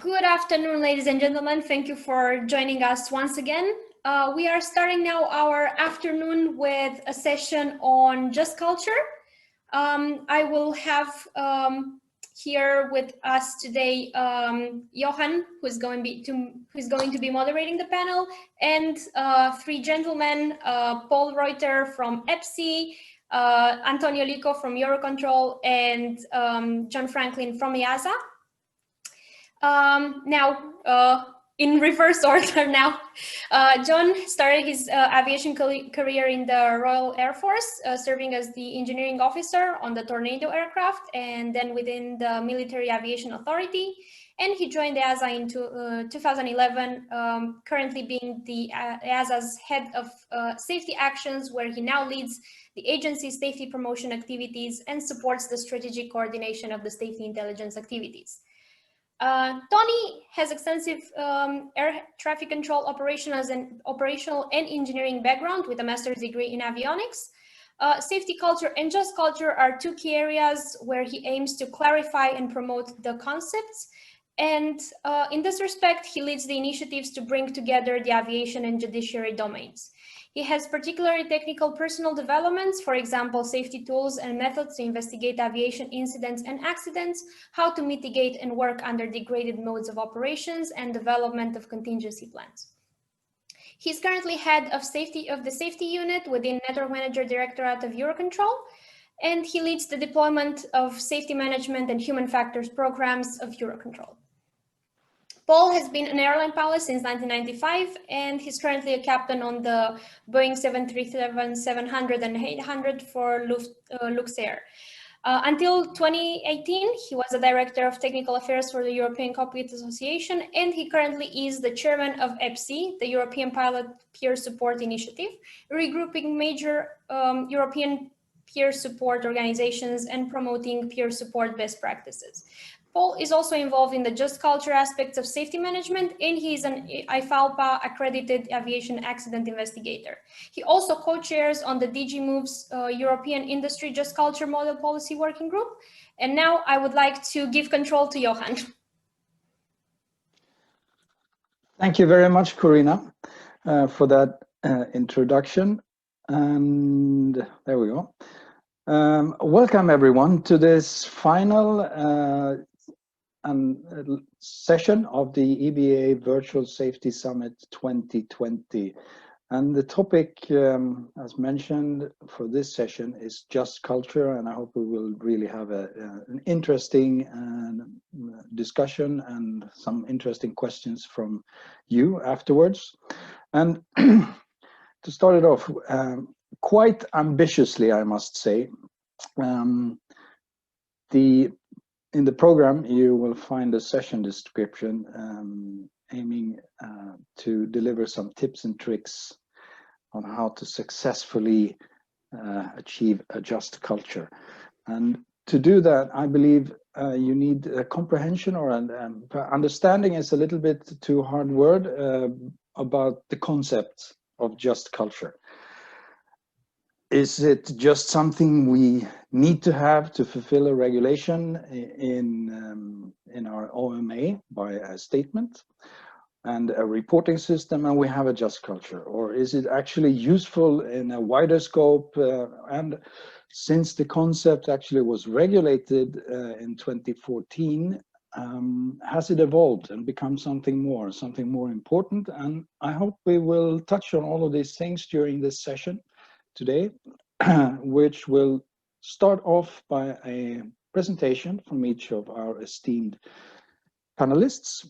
Good afternoon, ladies and gentlemen. Thank you for joining us once again. We are starting now our afternoon with a session on just culture. I will have here with us today Johan, who's going to be moderating the panel, and three gentlemen: Paul Reuter from EPPSI, Antonio Licu from EUROCONTROL, and John Franklin from EASA. In reverse order now. John started his aviation career in the Royal Air Force, serving as the engineering officer on the Tornado aircraft and then within the Military Aviation Authority. And he joined EASA in 2011, currently being the EASA's head of safety actions, where he now leads the agency's safety promotion activities and supports the strategic coordination of the safety intelligence activities. Tony has extensive air traffic control operational and engineering background with a master's degree in avionics. Safety culture and just culture are two key areas where he aims to clarify and promote the concepts. And in this respect, he leads the initiatives to bring together the aviation and judiciary domains. He has particularly technical personal developments, for example, safety tools and methods to investigate aviation incidents and accidents, how to mitigate and work under degraded modes of operations, and development of contingency plans. He's currently head of the safety unit within Network Manager Directorate of EUROCONTROL, and he leads the deployment of safety management and human factors programs of EUROCONTROL. Paul has been an airline pilot since 1995, and he's currently a captain on the Boeing 737-700 and 800 for Luxair. Until 2018, he was the Director of Technical Affairs for the European Cockpit Association, and he currently is the Chairman of EPPSI, the European Pilot Peer Support Initiative, regrouping major European peer support organizations and promoting peer support best practices. Paul is also involved in the just culture aspects of safety management, and he is an IFALPA accredited aviation accident investigator. He also co-chairs on the DG Move's European Industry Just Culture Model Policy Working Group. And now I would like to give control to Johan. Thank you very much, Corina, for that introduction. And there we go. Welcome everyone to this final session of the EBAA Virtual Safety Summit 2020. And the topic, as mentioned, for this session is just culture, and I hope we will really have an interesting discussion and some interesting questions from you afterwards. And to start it off, quite ambitiously, I must say, in the program, you will find a session description aiming to deliver some tips and tricks on how to successfully achieve a just culture. And to do that, I believe you need a comprehension, or an understanding is a little bit too hard word, about the concept of just culture. Is it just something we need to have to fulfill a regulation in our OMA by a statement and a reporting system, and we have a just culture? Or is it actually useful in a wider scope? And since the concept actually was regulated in 2014, has it evolved and become something more important? And I hope we will touch on all of these things during this session today, which will start off by a presentation from each of our esteemed panelists,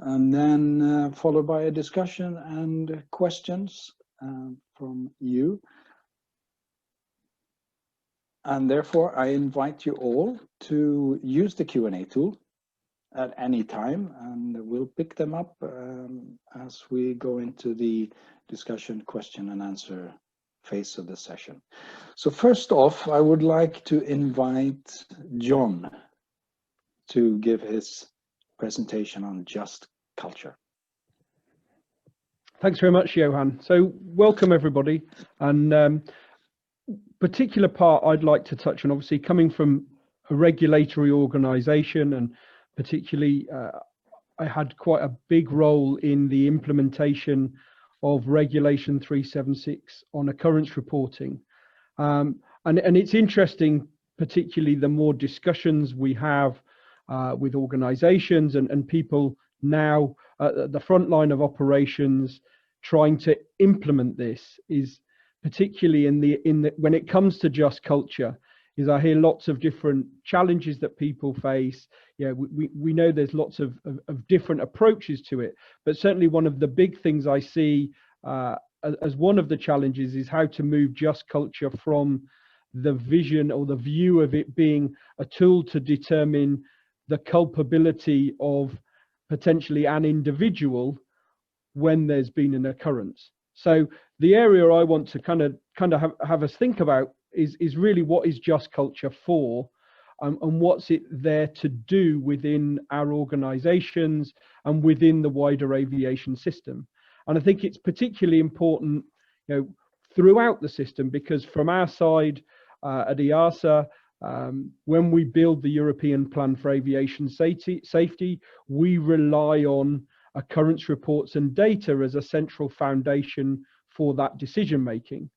and then followed by a discussion and questions from you. And therefore, I invite you all to use the Q&A tool at any time, and we'll pick them up as we go into the discussion, question and answer phase of the session. So first off, I would like to invite John to give his presentation on just culture. Thanks very much, Johan. So welcome everybody. And particular part I'd like to touch on, obviously coming from a regulatory organization, and particularly I had quite a big role in the implementation of Regulation 376 on occurrence reporting. And it's interesting, particularly the more discussions we have with organizations and people now at the front line of operations trying to implement this, is particularly when it comes to just culture, is I hear lots of different challenges that people face. Yeah, we know there's lots of different approaches to it, but certainly one of the big things I see as one of the challenges is how to move just culture from the vision or the view of it being a tool to determine the culpability of potentially an individual when there's been an occurrence. So the area I want to kind of have us think about is really what is just culture for, and what's it there to do within our organizations and within the wider aviation system. And I think it's particularly important, throughout the system, because from our side at EASA, when we build the European Plan for Aviation Safety, we rely on occurrence reports and data as a central foundation for that decision making.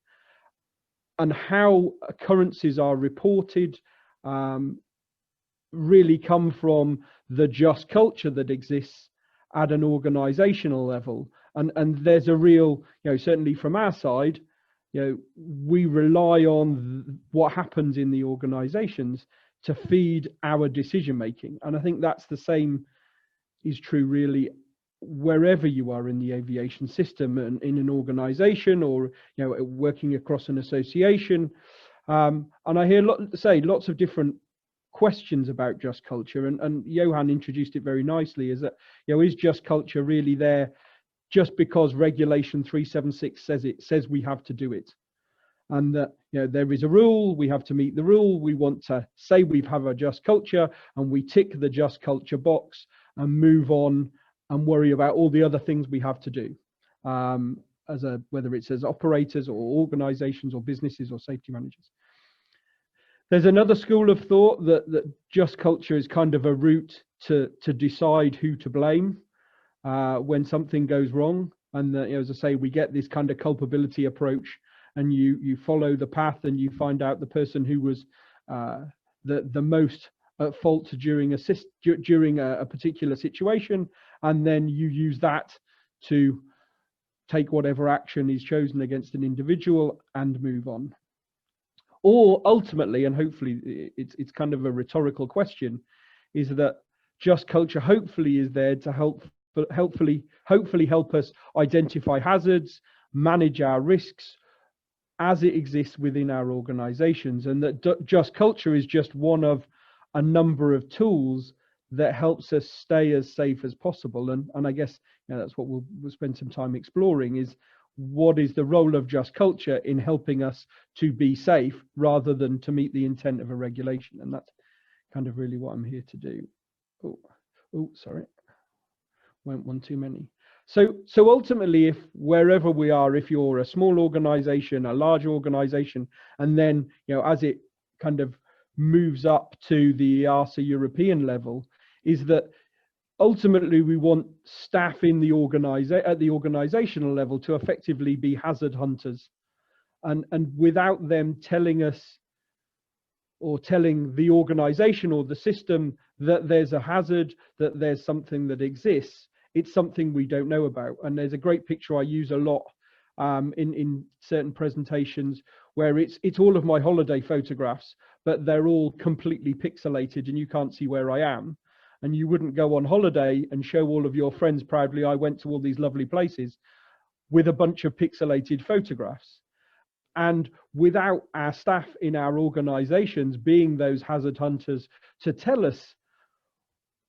And how occurrences are reported really come from the just culture that exists at an organizational level. And there's a real, certainly from our side, we rely on what happens in the organizations to feed our decision making. And I think that's the same is true really wherever you are in the aviation system, and in an organization, or working across an association. And I hear lots of different questions about just culture, and Johan introduced it very nicely, is that is just culture really there just because Regulation 376 says we have to do it, and that there is a rule, we have to meet the rule, we want to say we have a just culture, and we tick the just culture box and move on and worry about all the other things we have to do, whether it's as operators or organizations or businesses or safety managers. There's another school of thought that just culture is kind of a route to decide who to blame when something goes wrong. And as I say, we get this kind of culpability approach, and you follow the path and you find out the person who was the most at fault during a particular situation, and then you use that to take whatever action is chosen against an individual and move on. Or ultimately, and hopefully it's kind of a rhetorical question, is that just culture hopefully is there to hopefully help us identify hazards, manage our risks as it exists within our organizations, and that just culture is just one of a number of tools that helps us stay as safe as possible. And I guess that's what we'll spend some time exploring, is what is the role of just culture in helping us to be safe rather than to meet the intent of a regulation. And that's kind of really what I'm here to do. Oh, sorry, went one too many. So ultimately, if wherever we are, if you're a small organization, a large organization, and then as it kind of moves up to the EASA European level, is that ultimately we want staff in the at the organizational level to effectively be hazard hunters, and without them telling us or telling the organization or the system that there's a hazard, that there's something that exists, it's something we don't know about. And there's a great picture I use a lot in certain presentations, where it's all of my holiday photographs, but they're all completely pixelated and you can't see where I am. And you wouldn't go on holiday and show all of your friends proudly, I went to all these lovely places, with a bunch of pixelated photographs. And without our staff in our organizations being those hazard hunters to tell us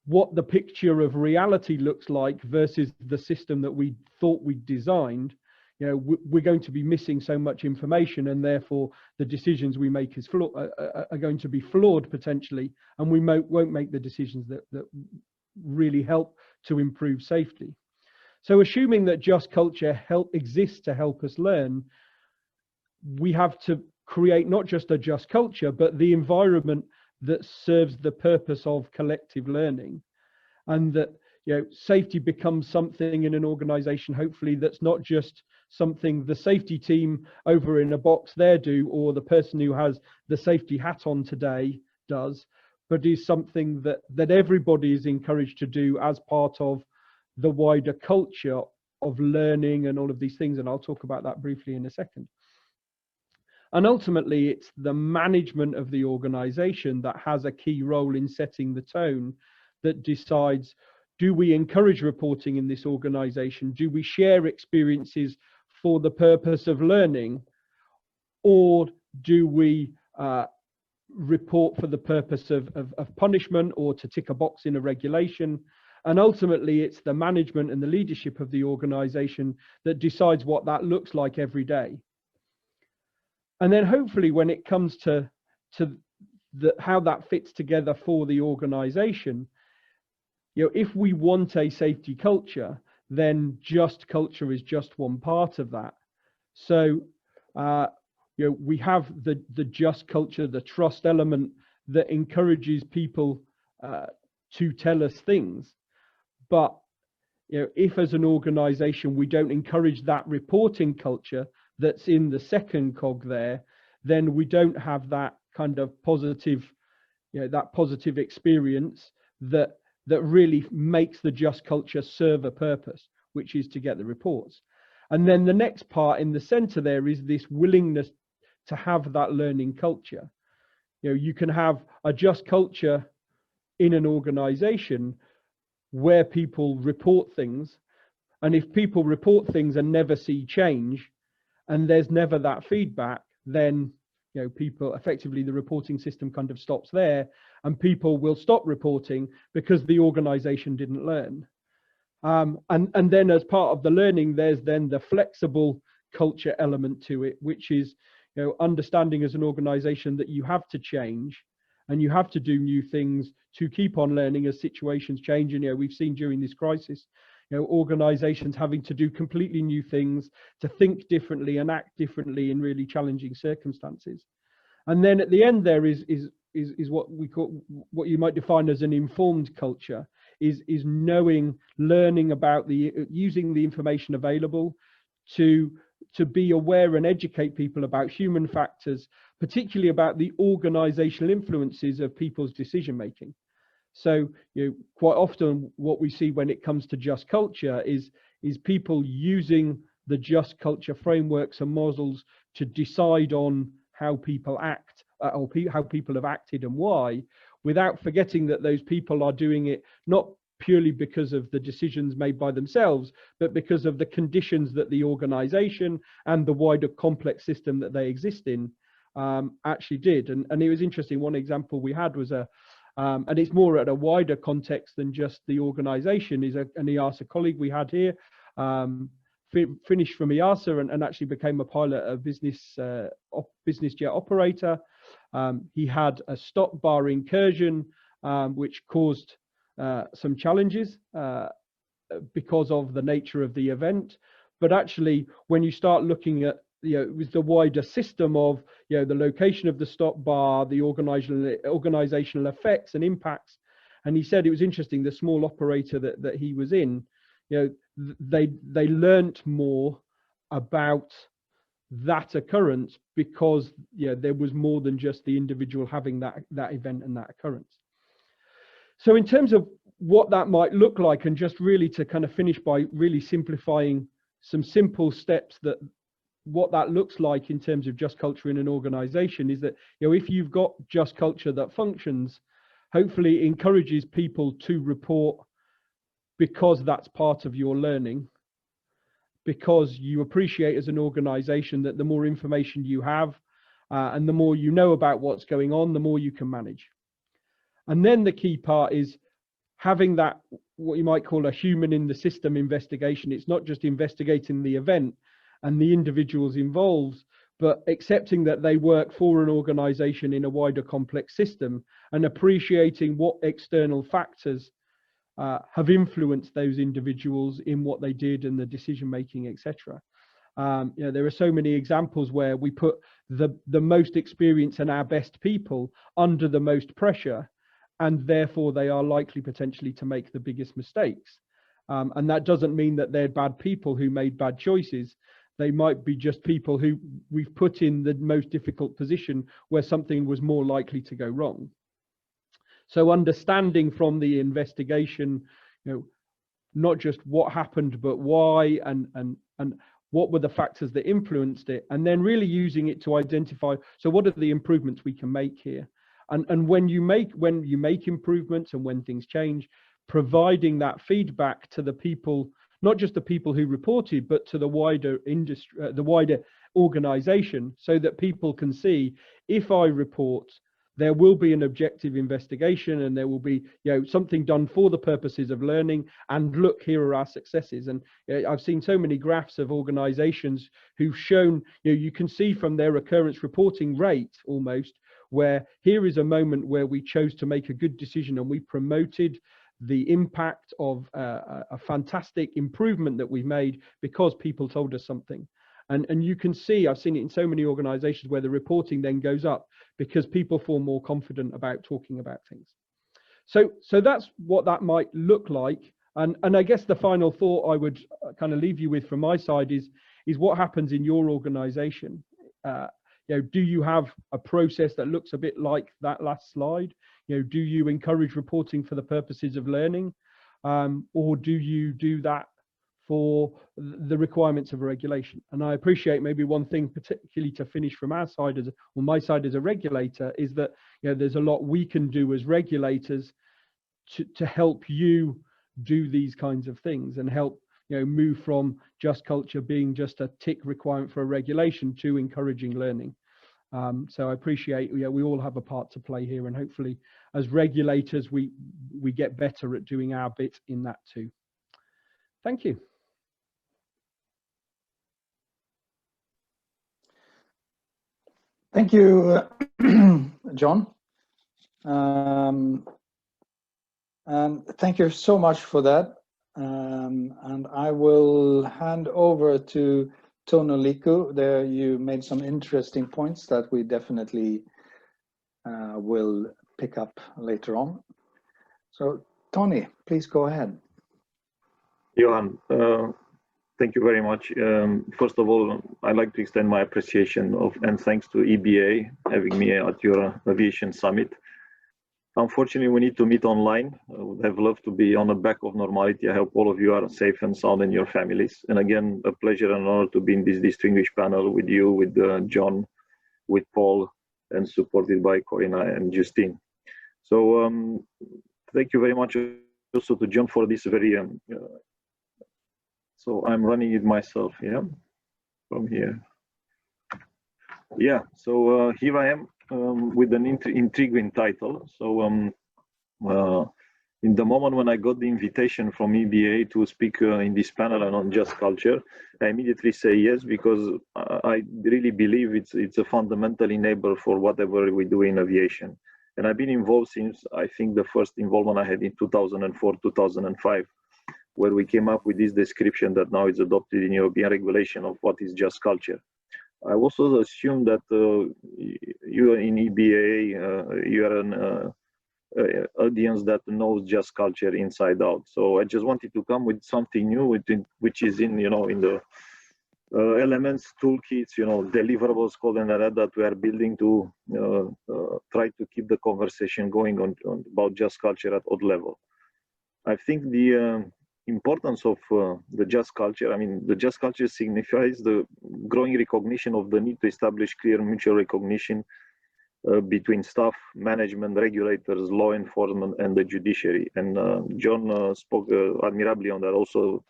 what the picture of reality looks like versus the system that we thought we designed, we're going to be missing so much information, and therefore the decisions we make are going to be flawed potentially, and we won't make the decisions that really help to improve safety. So assuming that just culture exists to help us learn, we have to create not just a just culture, but the environment that serves the purpose of collective learning. And that safety becomes something in an organization, hopefully, that's not just something the safety team over in a box there do, or the person who has the safety hat on today does, but is something that everybody is encouraged to do as part of the wider culture of learning and all of these things. And I'll talk about that briefly in a second. And ultimately, it's the management of the organization that has a key role in setting the tone, that decides, do we encourage reporting in this organization? Do we share experiences for the purpose of learning? Or do we report for the purpose of punishment, or to tick a box in a regulation? And ultimately, it's the management and the leadership of the organization that decides what that looks like every day. And then hopefully, when it comes to how that fits together for the organization, if we want a safety culture, then just culture is just one part of that. So we have the just culture, the trust element that encourages people to tell us things. But if as an organization we don't encourage that reporting culture that's in the second cog there, then we don't have that kind of positive, that positive experience that really makes the just culture serve a purpose, which is to get the reports. And then the next part in the center there is this willingness to have that learning culture. You can have a just culture in an organization where people report things, and if people report things and never see change, and there's never that feedback, then people, effectively the reporting system kind of stops there, and people will stop reporting because the organization didn't learn. And then as part of the learning, there's then the flexible culture element to it, which is understanding as an organization that you have to change and you have to do new things to keep on learning as situations change. And we've seen during this crisis, organizations having to do completely new things, to think differently and act differently in really challenging circumstances. And then at the end there is what we call, what you might define as an informed culture, is knowing, learning about using the information available to be aware and educate people about human factors, particularly about the organizational influences of people's decision making. So quite often what we see when it comes to just culture is people using the just culture frameworks and models to decide on how people act, or how people have acted and why, without forgetting that those people are doing it not purely because of the decisions made by themselves, but because of the conditions that the organization and the wider complex system that they exist in actually did. And it was interesting, one example we had was and it's more at a wider context than just the organization, is an EASA colleague we had here, finished from EASA and actually became a pilot, a business jet operator. He had a stop bar incursion, which caused some challenges because of the nature of the event. But actually, when you start looking at it was the wider system of the location of the stop bar, the organizational effects and impacts. And he said it was interesting, the small operator that he was in, they learnt more about that occurrence because there was more than just the individual having that event and that occurrence. So in terms of what that might look like, and just really to kind of finish by really simplifying some simple steps, that what that looks like in terms of just culture in an organization is that if you've got just culture that functions, hopefully it encourages people to report because that's part of your learning, because you appreciate as an organization that the more information you have and the more you know about what's going on, the more you can manage. And then the key part is having that, what you might call a human in the system investigation. It's not just investigating the event and the individuals involved, but accepting that they work for an organization in a wider complex system, and appreciating what external factors have influenced those individuals in what they did and the decision making, etc. There are so many examples where we put the most experienced and our best people under the most pressure, and therefore they are likely potentially to make the biggest mistakes. And that doesn't mean that they're bad people who made bad choices. They might be just people who we've put in the most difficult position where something was more likely to go wrong. So understanding from the investigation, not just what happened, but why, and what were the factors that influenced it, and then really using it to identify, so what are the improvements we can make here? And when you make improvements and when things change, providing that feedback to the people, not just the people who reported, but to the wider industry, the wider organization, so that people can see, if I report, there will be an objective investigation, and there will be something done for the purposes of learning, and look, here are our successes. And I've seen so many graphs of organizations who've shown, you can see from their occurrence reporting rate almost, where here is a moment where we chose to make a good decision and we promoted the impact of a fantastic improvement that we've made because people told us something. And you can see, I've seen it in so many organizations where the reporting then goes up because people feel more confident about talking about things. So that's what that might look like. And I guess the final thought I would kind of leave you with from my side is what happens in your organization. Do you have a process that looks a bit like that last slide? Do you encourage reporting for the purposes of learning, or do you do that for the requirements of a regulation? And I appreciate maybe one thing, particularly to finish from our side, or my side as a regulator, is that there's a lot we can do as regulators to help you do these kinds of things and help move from just culture being just a tick requirement for a regulation to encouraging learning. So I appreciate we all have a part to play here, and hopefully as regulators we get better at doing our bit in that too. Thank you. Thank you, John. And thank you so much for that. And I will hand over to Tony Licu. There you made some interesting points that we definitely will pick up later on. So Tony, please go ahead. Johan, thank you very much. First of all, I'd like to extend my appreciation and thanks to EBAA having me at your aviation summit. Unfortunately, we need to meet online. I would have loved to be on the back of normality. I hope all of you are safe and sound in your families. And again, a pleasure and honor to be in this distinguished panel with you, with John, with Paul, and supported by Corina and Justine. So thank you very much also to John for this very, so I'm running it myself, yeah, from here. Yeah, so here I am with an intriguing title. So in the moment when I got the invitation from EBAA to speak in this panel on just culture, I immediately say yes, because I really believe it's a fundamental enabler for whatever we do in aviation. And I've been involved since, I think, the first involvement I had in 2004, 2005, where we came up with this description that now is adopted in European regulation of what is just culture. I also assume that you in EBAA, you are an audience that knows just culture inside out. So I just wanted to come with something new, which is in the elements, toolkits, deliverables, called and that we are building to try to keep the conversation going on about just culture at all level. I think the importance of the just culture, I mean, the just culture signifies the growing recognition of the need to establish clear mutual recognition between staff, management, regulators, law enforcement, and the judiciary. And John spoke admirably on that. Also,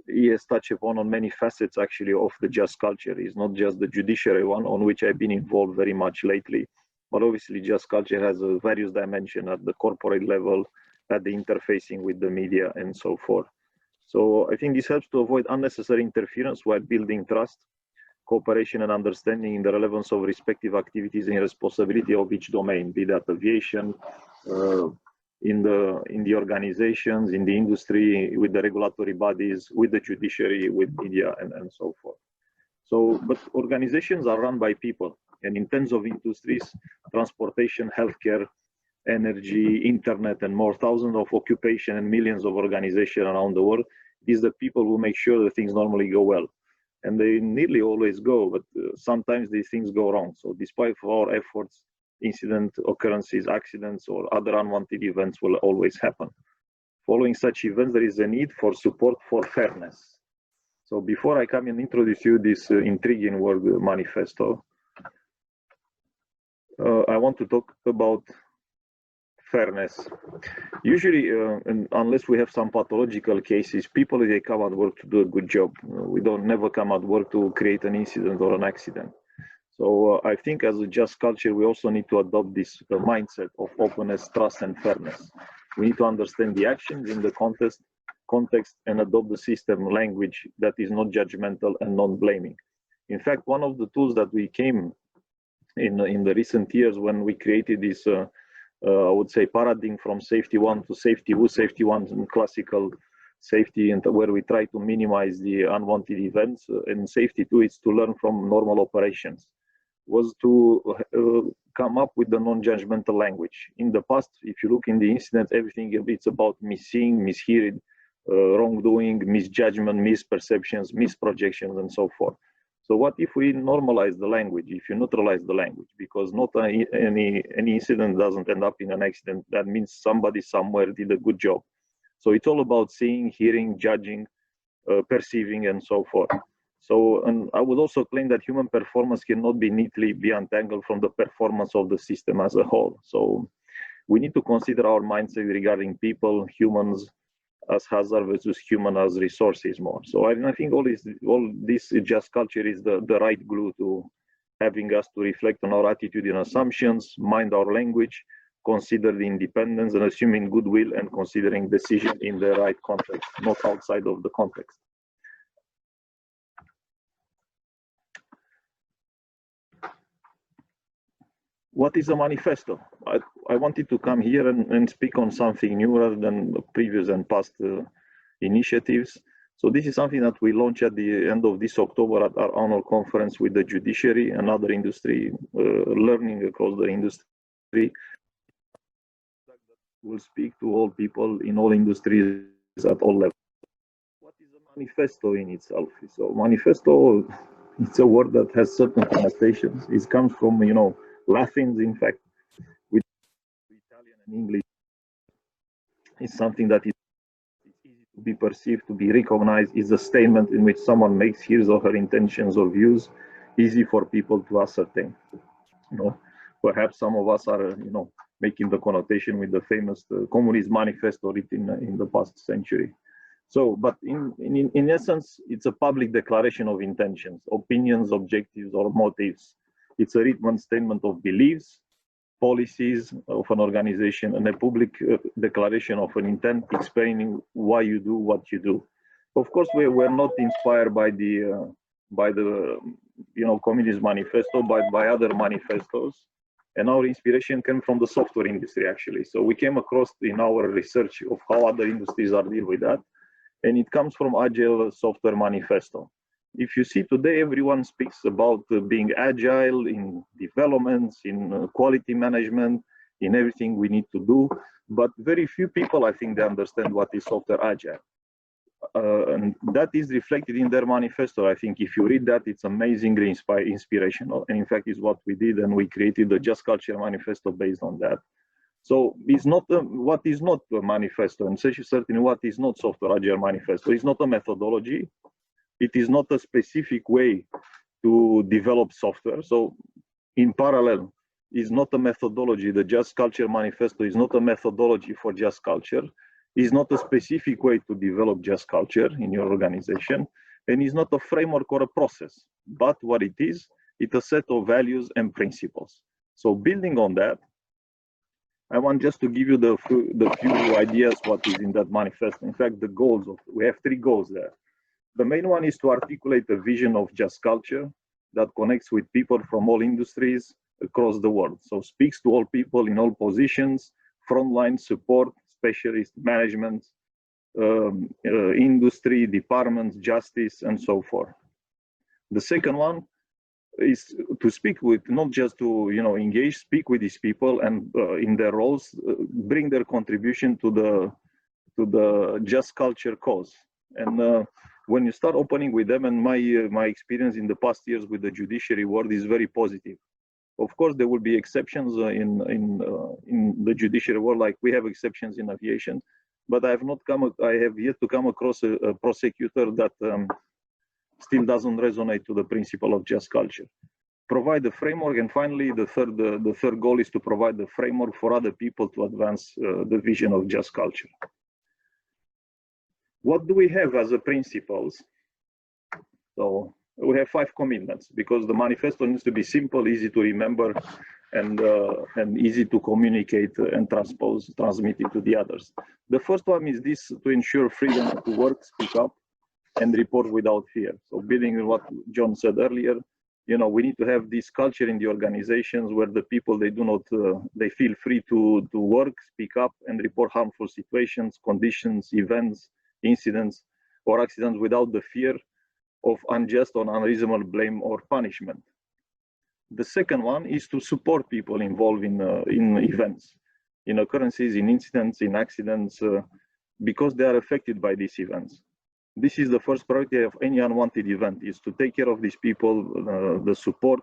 he has touched upon on many facets actually of the just culture. It's not just the judiciary one, on which I've been involved very much lately, but obviously just culture has a various dimensions at the corporate level, at the interfacing with the media, and so forth. So I think this helps to avoid unnecessary interference while building trust, cooperation, and understanding in the relevance of respective activities and responsibility of each domain, be that aviation, in the organizations, in the industry, with the regulatory bodies, with the judiciary, with media, and so forth. So, but organizations are run by people, and in terms of industries, transportation, healthcare, energy, internet, and more, thousands of occupation and millions of organizations around the world. It is the people who make sure that things normally go well. And they nearly always go, but sometimes these things go wrong. So despite our efforts, incident occurrences, accidents, or other unwanted events will always happen. Following such events, there is a need for support for fairness. So before I come and introduce you this intriguing word manifesto, I want to talk about fairness. Usually, unless we have some pathological cases, people, they come at work to do a good job. We don't never come at work to create an incident or an accident. So I think as a just culture, we also need to adopt this mindset of openness, trust, and fairness. We need to understand the actions in the context and adopt the system language that is not judgmental and non-blaming. In fact, one of the tools that we came in the recent years when we created this I would say paradigm from safety one to safety two, safety one and classical safety, and where we try to minimize the unwanted events, and safety two is to learn from normal operations, was to come up with the non-judgmental language. In the past, if you look in the incident, everything it's about misseeing, mishearing, wrongdoing, misjudgment, misperceptions, misprojections, and so forth. So what if we normalize the language, if you neutralize the language, because not any incident doesn't end up in an accident. That means somebody somewhere did a good job. So it's all about seeing, hearing, judging, perceiving, and so forth. So, and I would also claim that human performance cannot be neatly untangled from the performance of the system as a whole. So we need to consider our mindset regarding people, humans, as hazard versus human as resources more. So I think all this just culture is the right glue to having us to reflect on our attitude and assumptions, mind our language, consider the independence, and assuming goodwill and considering decision in the right context, not outside of the context. What is a manifesto? I wanted to come here and speak on something new rather than previous and past initiatives. So this is something that we launched at the end of this October at our annual conference with the judiciary and other industry, learning across the industry. Will speak to all people in all industries at all levels. What is a manifesto in itself? So manifesto, it's a word that has certain connotations. It comes from, Latin, in fact, with Italian and English. It's something that is easy to be perceived, to be recognized. Is a statement in which someone makes his or her intentions or views easy for people to ascertain. Perhaps some of us are, making the connotation with the famous Communist Manifesto written in the past century. So, but in essence, it's a public declaration of intentions, opinions, objectives, or motives. It's a written statement of beliefs, policies of an organization, and a public declaration of an intent explaining why you do what you do. Of course, we're not inspired by the Communist Manifesto, but by other manifestos. And our inspiration came from the software industry, actually. So we came across in our research of how other industries are dealing with that. And it comes from Agile Software Manifesto. If you see today, everyone speaks about being agile in developments, in quality management, in everything we need to do. But very few people, I think, they understand what is software agile. And that is reflected in their manifesto. I think if you read that, it's amazingly inspirational. And in fact, it's what we did, and we created the Just Culture Manifesto based on that. So it's not what is not a manifesto, and certainly what is not software agile manifesto. It's not a methodology. It is not a specific way to develop software. So in parallel, is not a methodology. The Just Culture Manifesto is not a methodology for Just Culture. Is not a specific way to develop Just Culture in your organization, and is not a framework or a process. But what it is, it's a set of values and principles. So building on that, I want just to give you the few ideas what is in that manifesto. In fact, the goals we have 3 goals there. The main one is to articulate a vision of Just Culture that connects with people from all industries across the world. So speaks to all people in all positions, frontline support, specialist management, industry, departments, justice, and so forth. The second one is to speak with, not just to engage, speak with these people, and in their roles bring their contribution to the just culture cause. And when you start opening with them, and my experience in the past years with the judiciary world is very positive. Of course, there will be exceptions in the judiciary world, like we have exceptions in aviation. But I have yet to come across a prosecutor that still doesn't resonate to the principle of just culture. Provide the framework, and finally, the third goal is to provide the framework for other people to advance the vision of just culture. What do we have as a principles? So we have 5 commitments, because the manifesto needs to be simple, easy to remember, and easy to communicate and transmit it to the others. The first one is this: to ensure freedom to work, speak up, and report without fear. So building on what John said earlier, we need to have this culture in the organizations where the people, they feel free to work, speak up, and report harmful situations, conditions, events, incidents, or accidents without the fear of unjust or unreasonable blame or punishment. The second one is to support people involved in events, in occurrences, in incidents, in accidents, because they are affected by these events. This is the first priority of any unwanted event, is to take care of these people, the support,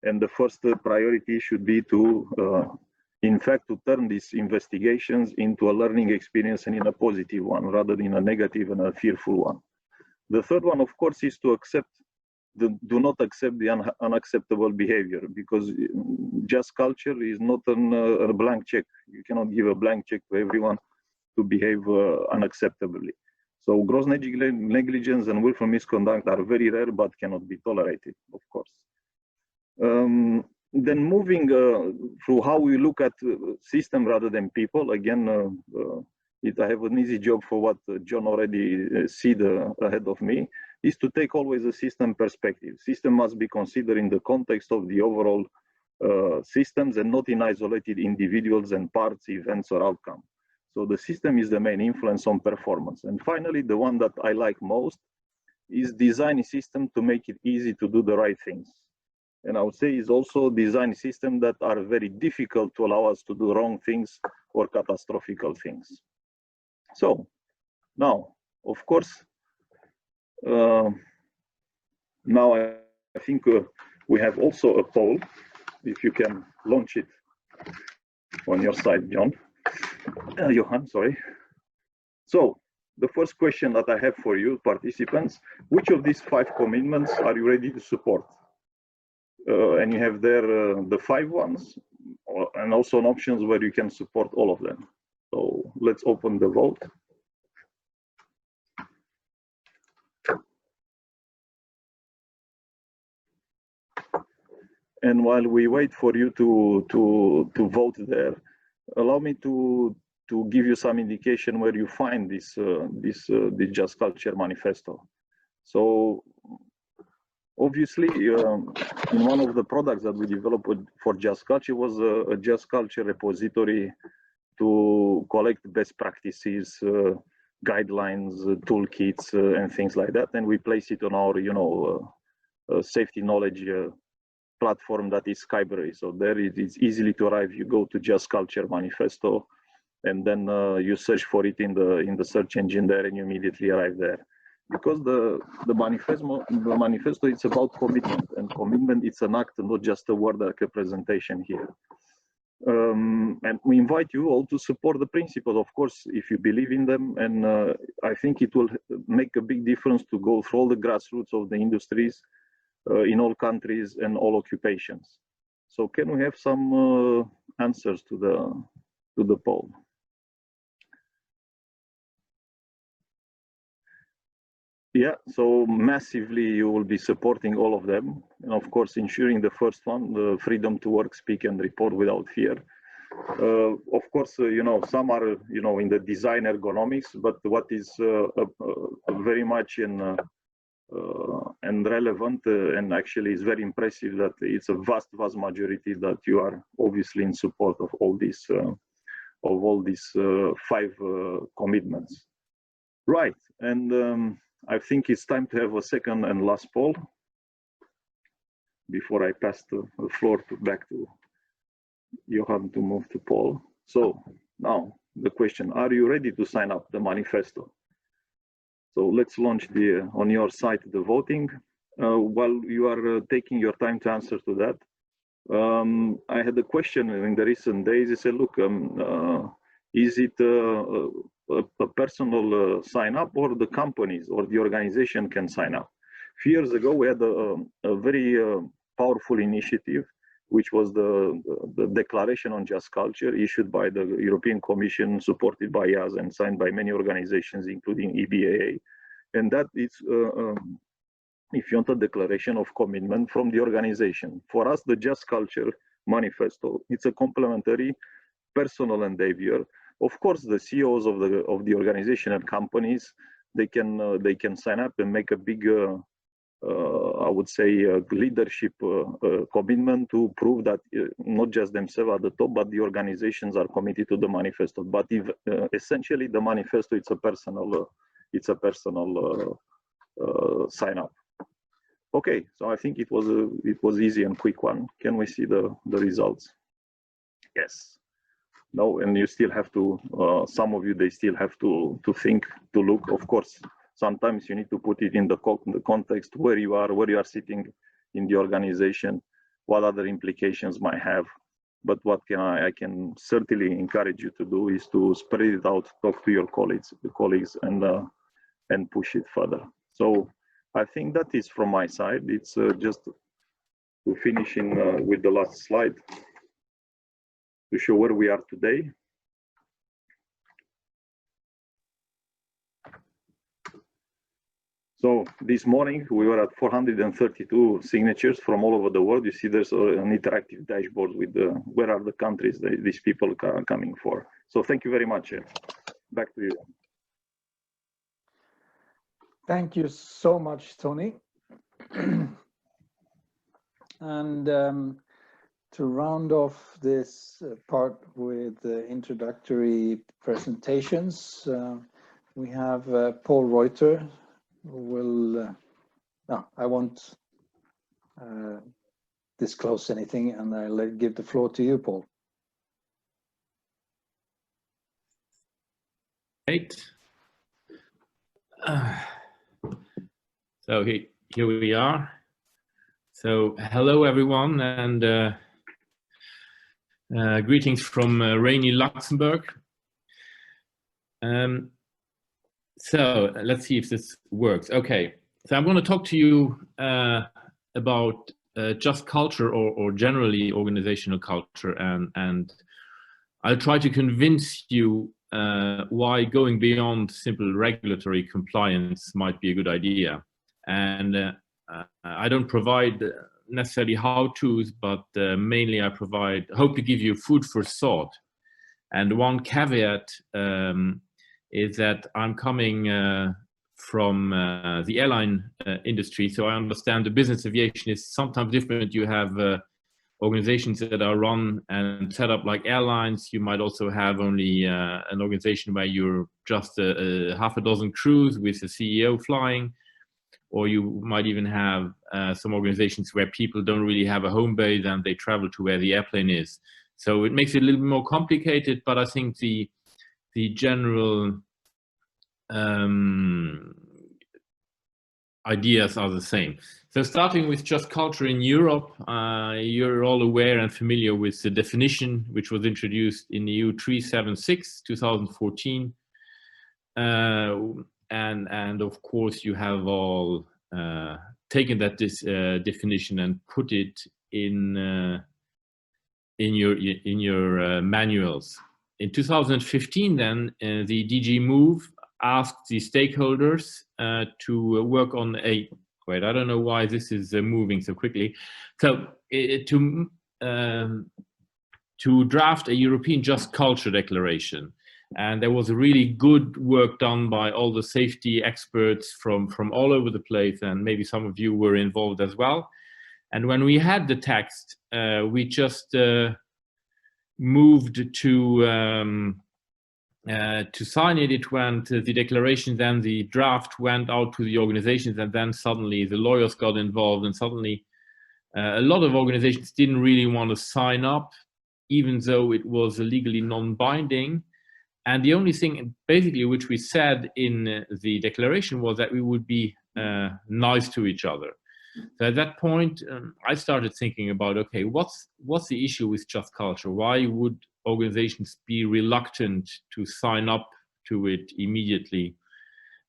and the first priority should be to, in fact, to turn these investigations into a learning experience and in a positive one, rather than a negative and a fearful one. The third one, of course, is to do not accept the unacceptable behavior, because just culture is not a blank check. You cannot give a blank check to everyone to behave unacceptably. So gross negligence and willful misconduct are very rare, but cannot be tolerated, of course. Then moving through how we look at system rather than people, again, I have an easy job for what John already said ahead of me, is to take always a system perspective. System must be considered in the context of the overall systems and not in isolated individuals and parts, events, or outcome. So the system is the main influence on performance. And finally, the one that I like most is design a system to make it easy to do the right things. And I would say is also design systems that are very difficult to allow us to do wrong things or catastrophical things. So now, of course, now I think we have also a poll, if you can launch it on your side, Johan, sorry. So the first question that I have for you participants, which of these 5 commitments are you ready to support? And you have there the 5 ones, and also an options where you can support all of them. So let's open the vote. And while we wait for you to vote there, allow me to give you some indication where you find this Just Culture Manifesto. So obviously, in one of the products that we developed for Just Culture was a Just Culture repository to collect best practices, guidelines, toolkits, and things like that. And we place it on our, safety knowledge platform that is Skyberry. So there it is easily to arrive. You go to Just Culture Manifesto, and then you search for it in the search engine there, and you immediately arrive there. Because the manifesto it's about commitment, and commitment it's an act, not just a word like a presentation here. And we invite you all to support the principles, of course, if you believe in them. And I think it will make a big difference to go through all the grassroots of the industries in all countries and all occupations. So can we have some answers to the poll? Yeah, so massively you will be supporting all of them. And of course, ensuring the first one, the freedom to work, speak, and report without fear. Of course, some are, in the design ergonomics, but what is very much in and relevant, and actually is very impressive that it's a vast majority that you are obviously in support of all these, 5 commitments. Right, and I think it's time to have a second and last poll. before I pass the floor back to Johan to move to Paul. So now the question, are you ready to sign up the manifesto? So let's launch on your site the voting. While you are taking your time to answer to that, I had a question in the recent days. I said, look, is it a personal sign up, or the companies or the organization can sign up? A few years ago, we had a very powerful initiative, which was the Declaration on Just Culture, issued by the European Commission, supported by EASA, and signed by many organizations, including EBAA. And that is, if you want, a declaration of commitment from the organization. For us, the Just Culture Manifesto, it's a complementary personal endeavor. Of course, the CEOs of the organization and companies, they can sign up and make a big, I would say, leadership commitment to prove that not just themselves at the top, but the organizations are committed to the manifesto. But if essentially the manifesto, it's a personal sign up. Okay, so I think it was easy and quick one. Can we see the results? Yes. No, and you still have to. Some of you, they still have to think, to look. Of course, sometimes you need to put it in the context where you are sitting in the organization, what other implications might have. But what I can certainly encourage you to do is to spread it out, talk to your colleagues, and push it further. So I think that is from my side. It's just to finish with the last slide to show where we are today. So this morning we were at 432 signatures from all over the world. You see there's an interactive dashboard with where are the countries these people are coming for. So thank you very much. Back to you. Thank you so much, Tony. And to round off this part with the introductory presentations, we have Paul Reuter, who will, no, I won't disclose anything, and I'll give the floor to you, Paul. Great. So here we are. So hello everyone, and greetings from rainy Luxembourg. So let's see if this works. Okay, so I'm going to talk to you about just culture, or generally organizational culture, and I'll try to convince you why going beyond simple regulatory compliance might be a good idea. And I don't provide necessarily how-tos, but mainly I hope to give you food for thought. And one caveat is that I'm coming from the airline industry, so I understand the business aviation is sometimes different. You have organizations that are run and set up like airlines. You might also have only an organization where you're just half a dozen crews with a CEO flying, or you might even have some organizations where people don't really have a home base and they travel to where the airplane is. So it makes it a little bit more complicated, but I think the general ideas are the same. So starting with just culture in Europe, you're all aware and familiar with the definition which was introduced in EU 376 2014, and of course you have all taken that definition and put it in your manuals. In 2015, then the DG Move asked the stakeholders to work on a, wait, I don't know why this is moving so quickly. So to draft a European Just Culture Declaration. And there was a really good work done by all the safety experts from all over the place, and maybe some of you were involved as well. And when we had the text, we just moved to sign it. It went, the declaration, then the draft went out to the organizations, and then suddenly the lawyers got involved, and suddenly A lot of organizations didn't really want to sign up, even though it was legally non-binding. And the only thing basically which we said in the declaration was that we would be nice to each other. So at that point, I started thinking about, okay, what's the issue with just culture? Why would organizations be reluctant to sign up to it immediately?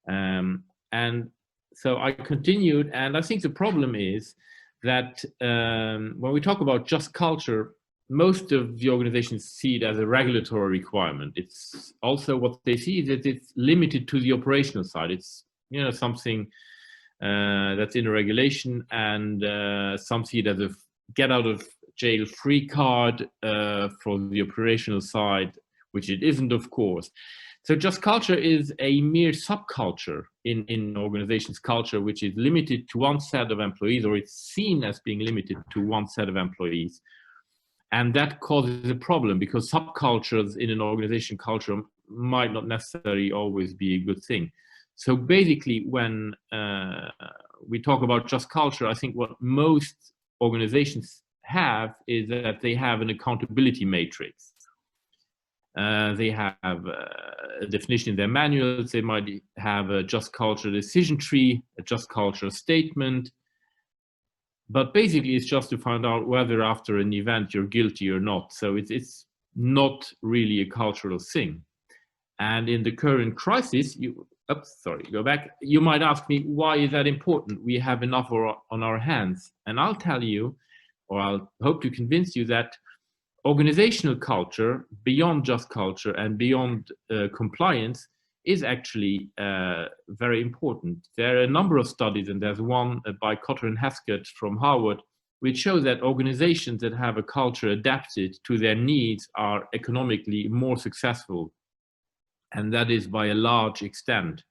And so I continued, and I think the problem is that when we talk about just culture, most of the organizations see it as a regulatory requirement. It's also what they see is that it's limited to the operational side. It's, you know, something that's in a regulation, and some see it as a get out of jail free card for the operational side, which it isn't, of course. So just culture is a mere subculture in organizations' culture, which is limited to one set of employees, or it's seen as being limited to one set of employees. And that causes a problem, because subcultures in an organization culture might not necessarily always be a good thing. So basically, when we talk about just culture, I think what most organizations have is that they have an accountability matrix. They have a definition in their manuals. They might have a just culture decision tree, a just culture statement. But basically, it's just to find out whether after an event you're guilty or not. So it's not really a cultural thing. And in the current crisis, go back. You might ask me, why is that important? We have enough on our hands. And I'll tell you, or I'll hope to convince you, that organizational culture, beyond just culture and beyond compliance, is actually very important. There are a number of studies, and there's one by Cotter and Heskett from Harvard, which shows that organizations that have a culture adapted to their needs are economically more successful. And that is by a large extent.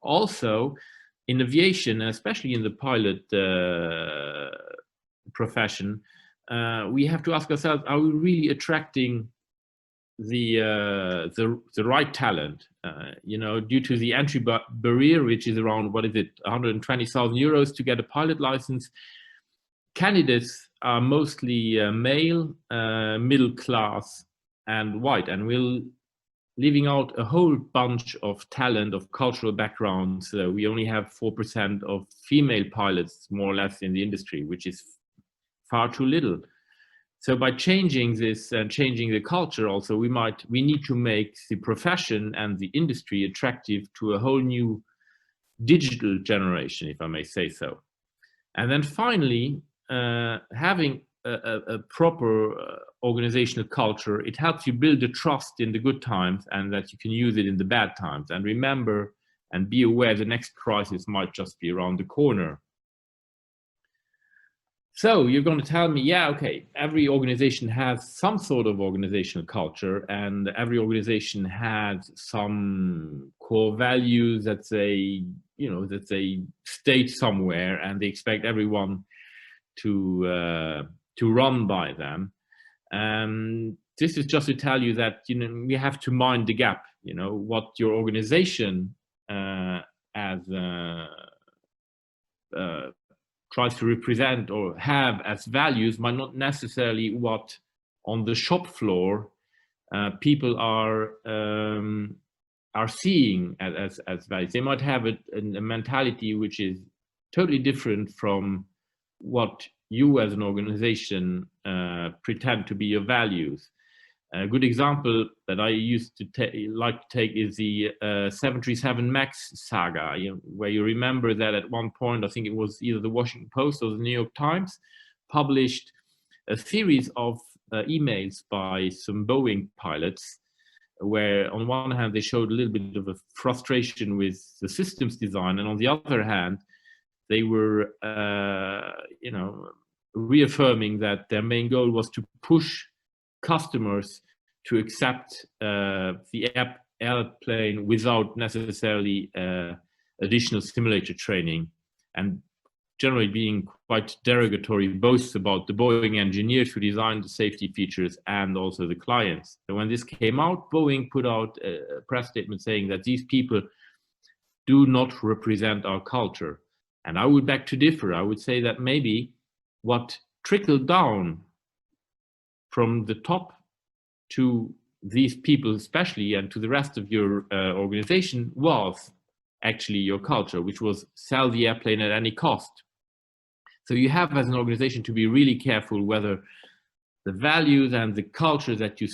Also, in aviation, especially in the pilot profession, we have to ask ourselves, are we really attracting the right talent? You know, due to the entry barrier, which is around, 120,000 euros to get a pilot license, candidates are mostly male, middle class, and white, and we're leaving out a whole bunch of talent of cultural backgrounds. We only have 4% of female pilots, more or less, in the industry, which is far too little. So by changing this and changing the culture, also we need to make the profession and the industry attractive to a whole new digital generation, if I may say so. And then finally, having a proper organizational culture, it helps you build a trust in the good times, and that you can use it in the bad times. And remember and be aware the next crisis might just be around the corner. So you're going to tell me, yeah, okay, every organization has some sort of organizational culture, and every organization has some core values that they state somewhere, and they expect everyone to run by them. This is just to tell you that, you know, we have to mind the gap. You know, what your organization tries to represent or have as values might not necessarily what on the shop floor people are seeing as values. They might have a mentality which is totally different from what you as an organization pretend to be your values. A good example that I used to like to take is the 737 MAX saga, where you remember that at one point, I think it was either the Washington Post or the New York Times, published a series of emails by some Boeing pilots, where on one hand they showed a little bit of a frustration with the systems design, and on the other hand they were reaffirming that their main goal was to push customers to accept the airplane without necessarily additional simulator training, and generally being quite derogatory both about the Boeing engineers who designed the safety features and also the clients. So when this came out, Boeing put out a press statement saying that these people do not represent our culture. And I would beg to differ. I would say that maybe what trickled down from the top to these people especially, and to the rest of your organization, was actually your culture, which was sell the airplane at any cost. So you have, as an organization, to be really careful whether the values and the culture that you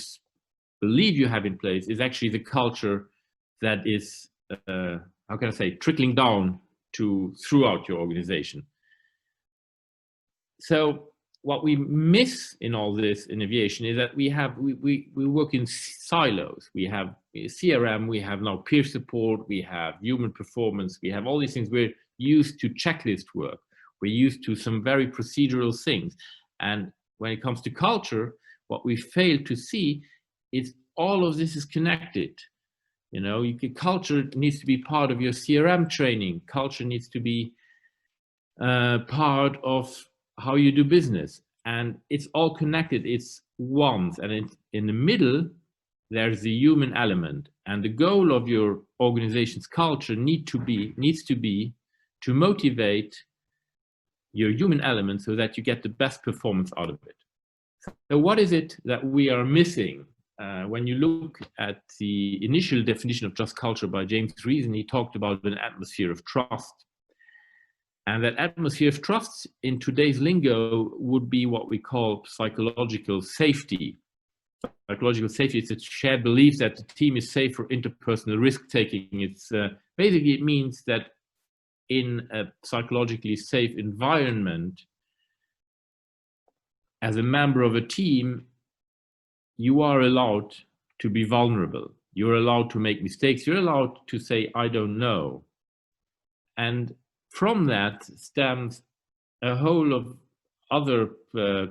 believe you have in place is actually the culture that is, how can I say, trickling down to throughout your organization. So what we miss in all this in aviation is that we work in silos. We have CRM, we have now peer support, we have human performance, we have all these things. We're used to checklist work. We're used to some very procedural things. And when it comes to culture, what we fail to see is all of this is connected. You know, culture needs to be part of your CRM training. Culture needs to be part of how you do business, and it's all connected. It's one, and in the middle there's the human element, and the goal of your organization's culture needs to be to motivate your human element so that you get the best performance out of it. So what is it that we are missing? When you look at the initial definition of just culture by James Reason, he talked about an atmosphere of trust. And that atmosphere of trust in today's lingo would be what we call psychological safety. Psychological safety is a shared belief that the team is safe for interpersonal risk-taking. It's basically, it means that in a psychologically safe environment, as a member of a team, you are allowed to be vulnerable. You're allowed to make mistakes. You're allowed to say, I don't know. And from that stems a whole of other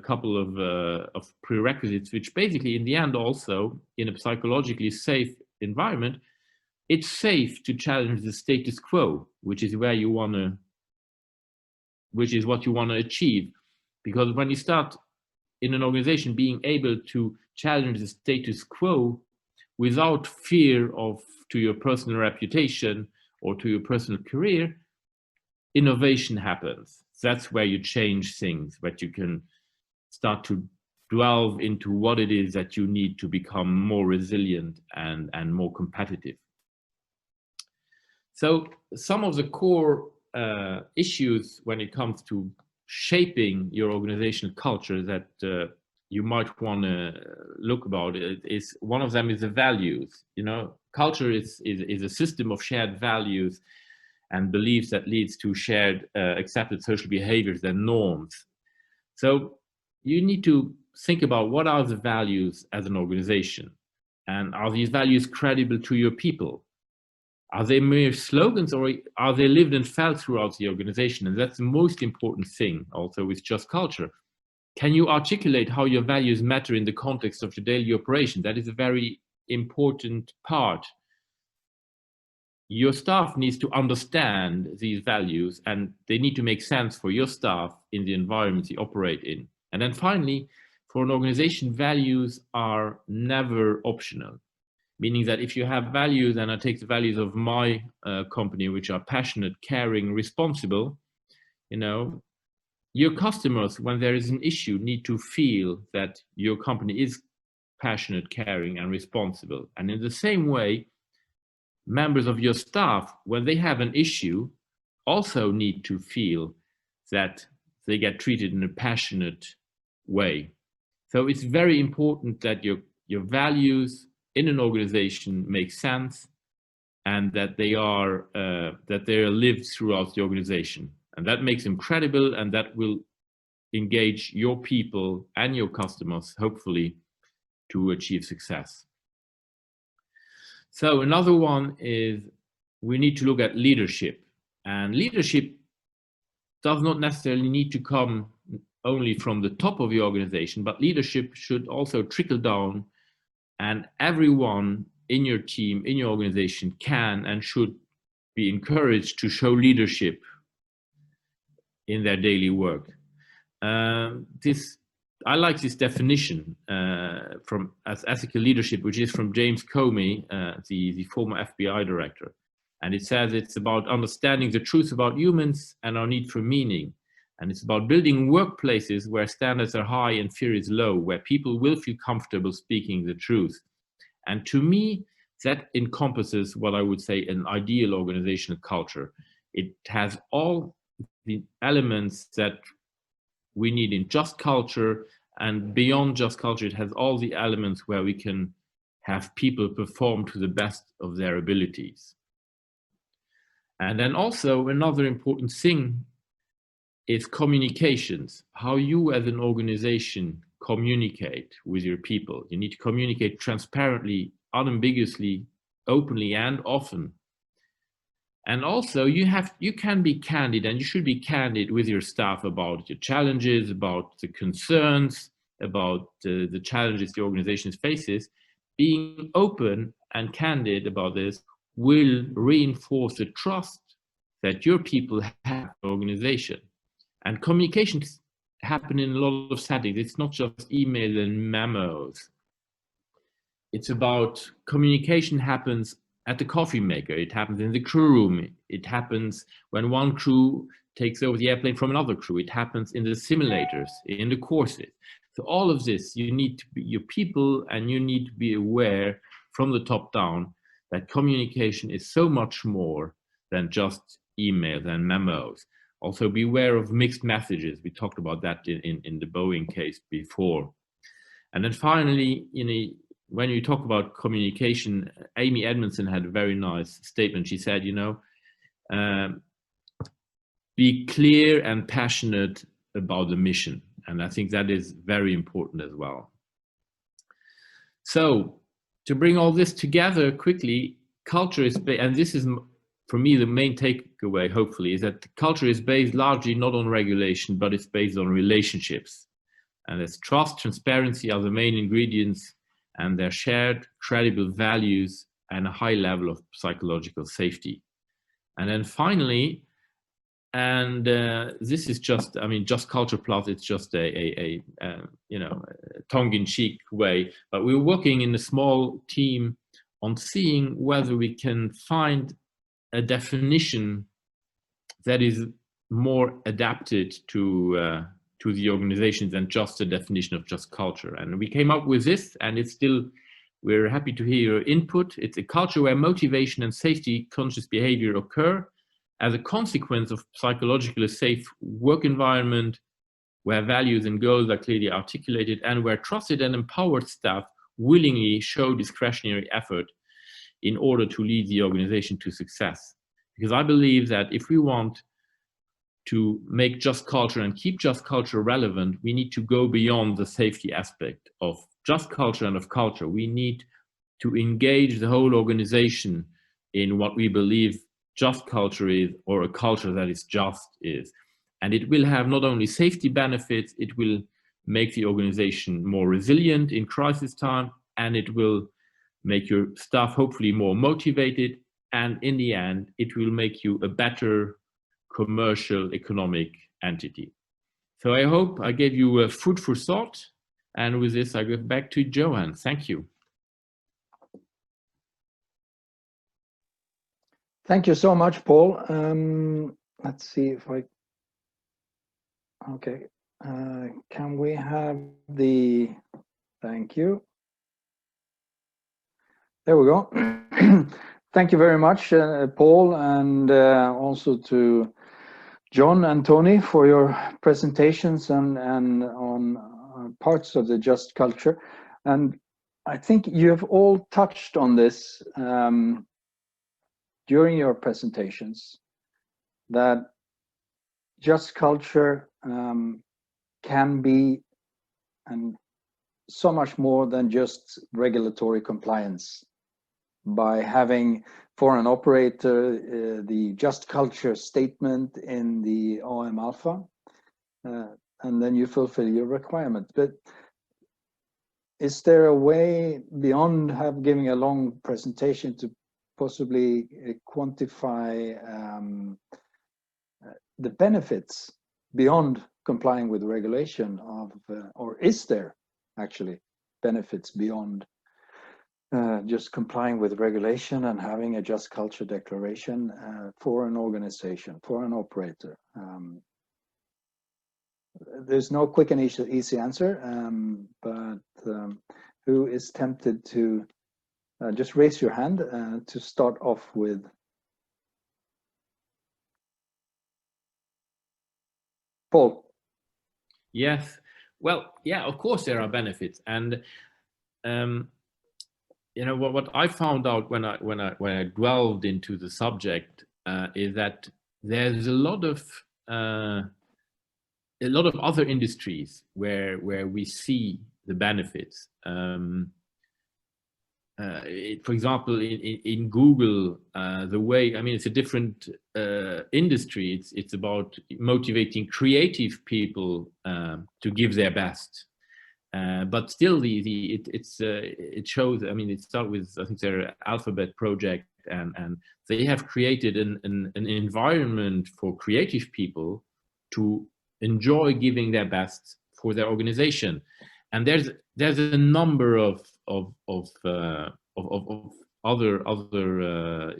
couple of prerequisites, which basically in the end also, in a psychologically safe environment, it's safe to challenge the status quo, which is where you want to, which is what you want to achieve. Because when you start in an organization being able to challenge the status quo without fear to your personal reputation or to your personal career, innovation happens. That's where you change things, but you can start to delve into what it is that you need to become more resilient and more competitive. So some of the core issues when it comes to shaping your organizational culture that you might want to look about is one of them is the values. You know, culture is a system of shared values and beliefs that leads to shared accepted social behaviors and norms. So you need to think about what are the values as an organization, and are these values credible to your people? Are they mere slogans, or are they lived and felt throughout the organization? And that's the most important thing also with just culture. Can you articulate how your values matter in the context of your daily operation? That is a very important part. Your staff needs to understand these values, and they need to make sense for your staff in the environment you operate in. And then finally, for an organization, values are never optional. Meaning that if you have values, and I take the values of my company, which are passionate, caring, responsible, you know, your customers, when there is an issue, need to feel that your company is passionate, caring, and responsible. And in the same way, members of your staff, when they have an issue, also need to feel that they get treated in a passionate way. So it's very important that your values in an organization make sense, and that they are lived throughout the organization, and that makes them credible, and that will engage your people and your customers, hopefully, to achieve success. So another one is we need to look at leadership, and leadership does not necessarily need to come only from the top of the organization, but leadership should also trickle down. And everyone in your team, in your organization, can and should be encouraged to show leadership in their daily work. I like this definition as ethical leadership, which is from James Comey, the former FBI director. And it says it's about understanding the truth about humans and our need for meaning. And it's about building workplaces where standards are high and fear is low, where people will feel comfortable speaking the truth. And to me, that encompasses what I would say an ideal organizational culture. It has all the elements that we need in just culture, and beyond just culture, it has all the elements where we can have people perform to the best of their abilities. And then also another important thing is communications, how you as an organization communicate with your people. You need to communicate transparently, unambiguously, openly, and often. And also you can be candid, and you should be candid with your staff about your challenges, about the concerns, about the challenges the organization faces. Being open and candid about this will reinforce the trust that your people have in the organization. And communications happen in a lot of settings. It's not just emails and memos. It's about communication happens at the coffee maker. It happens in the crew room. It happens when one crew takes over the airplane from another crew. It happens in the simulators, in the courses. So all of this, you need to be your people, and you need to be aware from the top down that communication is so much more than just emails and memos. Also beware of mixed messages. We talked about that in the Boeing case before. And then finally, when you talk about communication, Amy Edmondson had a very nice statement. She said, be clear and passionate about the mission. And I think that is very important as well. So to bring all this together quickly, culture is, and this is for me the main takeaway, hopefully, is that culture is based largely not on regulation, but it's based on relationships. And as trust, transparency are the main ingredients, and their shared credible values and a high level of psychological safety. And then finally, and this is just, Just Culture Plus, it's just a tongue-in-cheek way, but we're working in a small team on seeing whether we can find a definition that is more adapted to the organization than just a definition of just culture. And we came up with this, and it's still, we're happy to hear your input. It's a culture where motivation and safety conscious behavior occur as a consequence of psychologically safe work environment, where values and goals are clearly articulated, and where trusted and empowered staff willingly show discretionary effort in order to lead the organization to success. Because I believe that if we want to make just culture and keep just culture relevant, we need to go beyond the safety aspect of just culture and of culture. We need to engage the whole organization in what we believe just culture is, or a culture that is just is. And it will have not only safety benefits, it will make the organization more resilient in crisis time, and it will make your staff hopefully more motivated, and in the end it will make you a better commercial economic entity. So I hope I gave you food for thought, and with this I give back to Johan. Thank you. Thank you so much, Paul. Let's see if okay, can we have the, thank you. There we go. Thank you very much, Paul, and also to John and Tony for your presentations and on parts of the just culture. And I think you have all touched on this during your presentations, that just culture can be and so much more than just regulatory compliance. By having for an operator the just culture statement in the OM Alpha, and then you fulfill your requirement. But is there a way beyond giving a long presentation to possibly quantify the benefits beyond complying with regulation of, or is there actually benefits beyond just complying with regulation and having a just culture declaration for an organization, for an operator? there's no quick and easy answer, but who is tempted to just raise your hand to start off with? Paul. Yes. Well, yeah, of course there are benefits, and you know what I found out when I delved into the subject is that there's a lot of other industries where we see the benefits. For example, in Google, the way, I mean, it's a different industry. It's about motivating creative people to give their best. But still, it shows. I mean, it starts with, I think, their Alphabet project, and they have created an environment for creative people to enjoy giving their best for their organization. And there's a number of other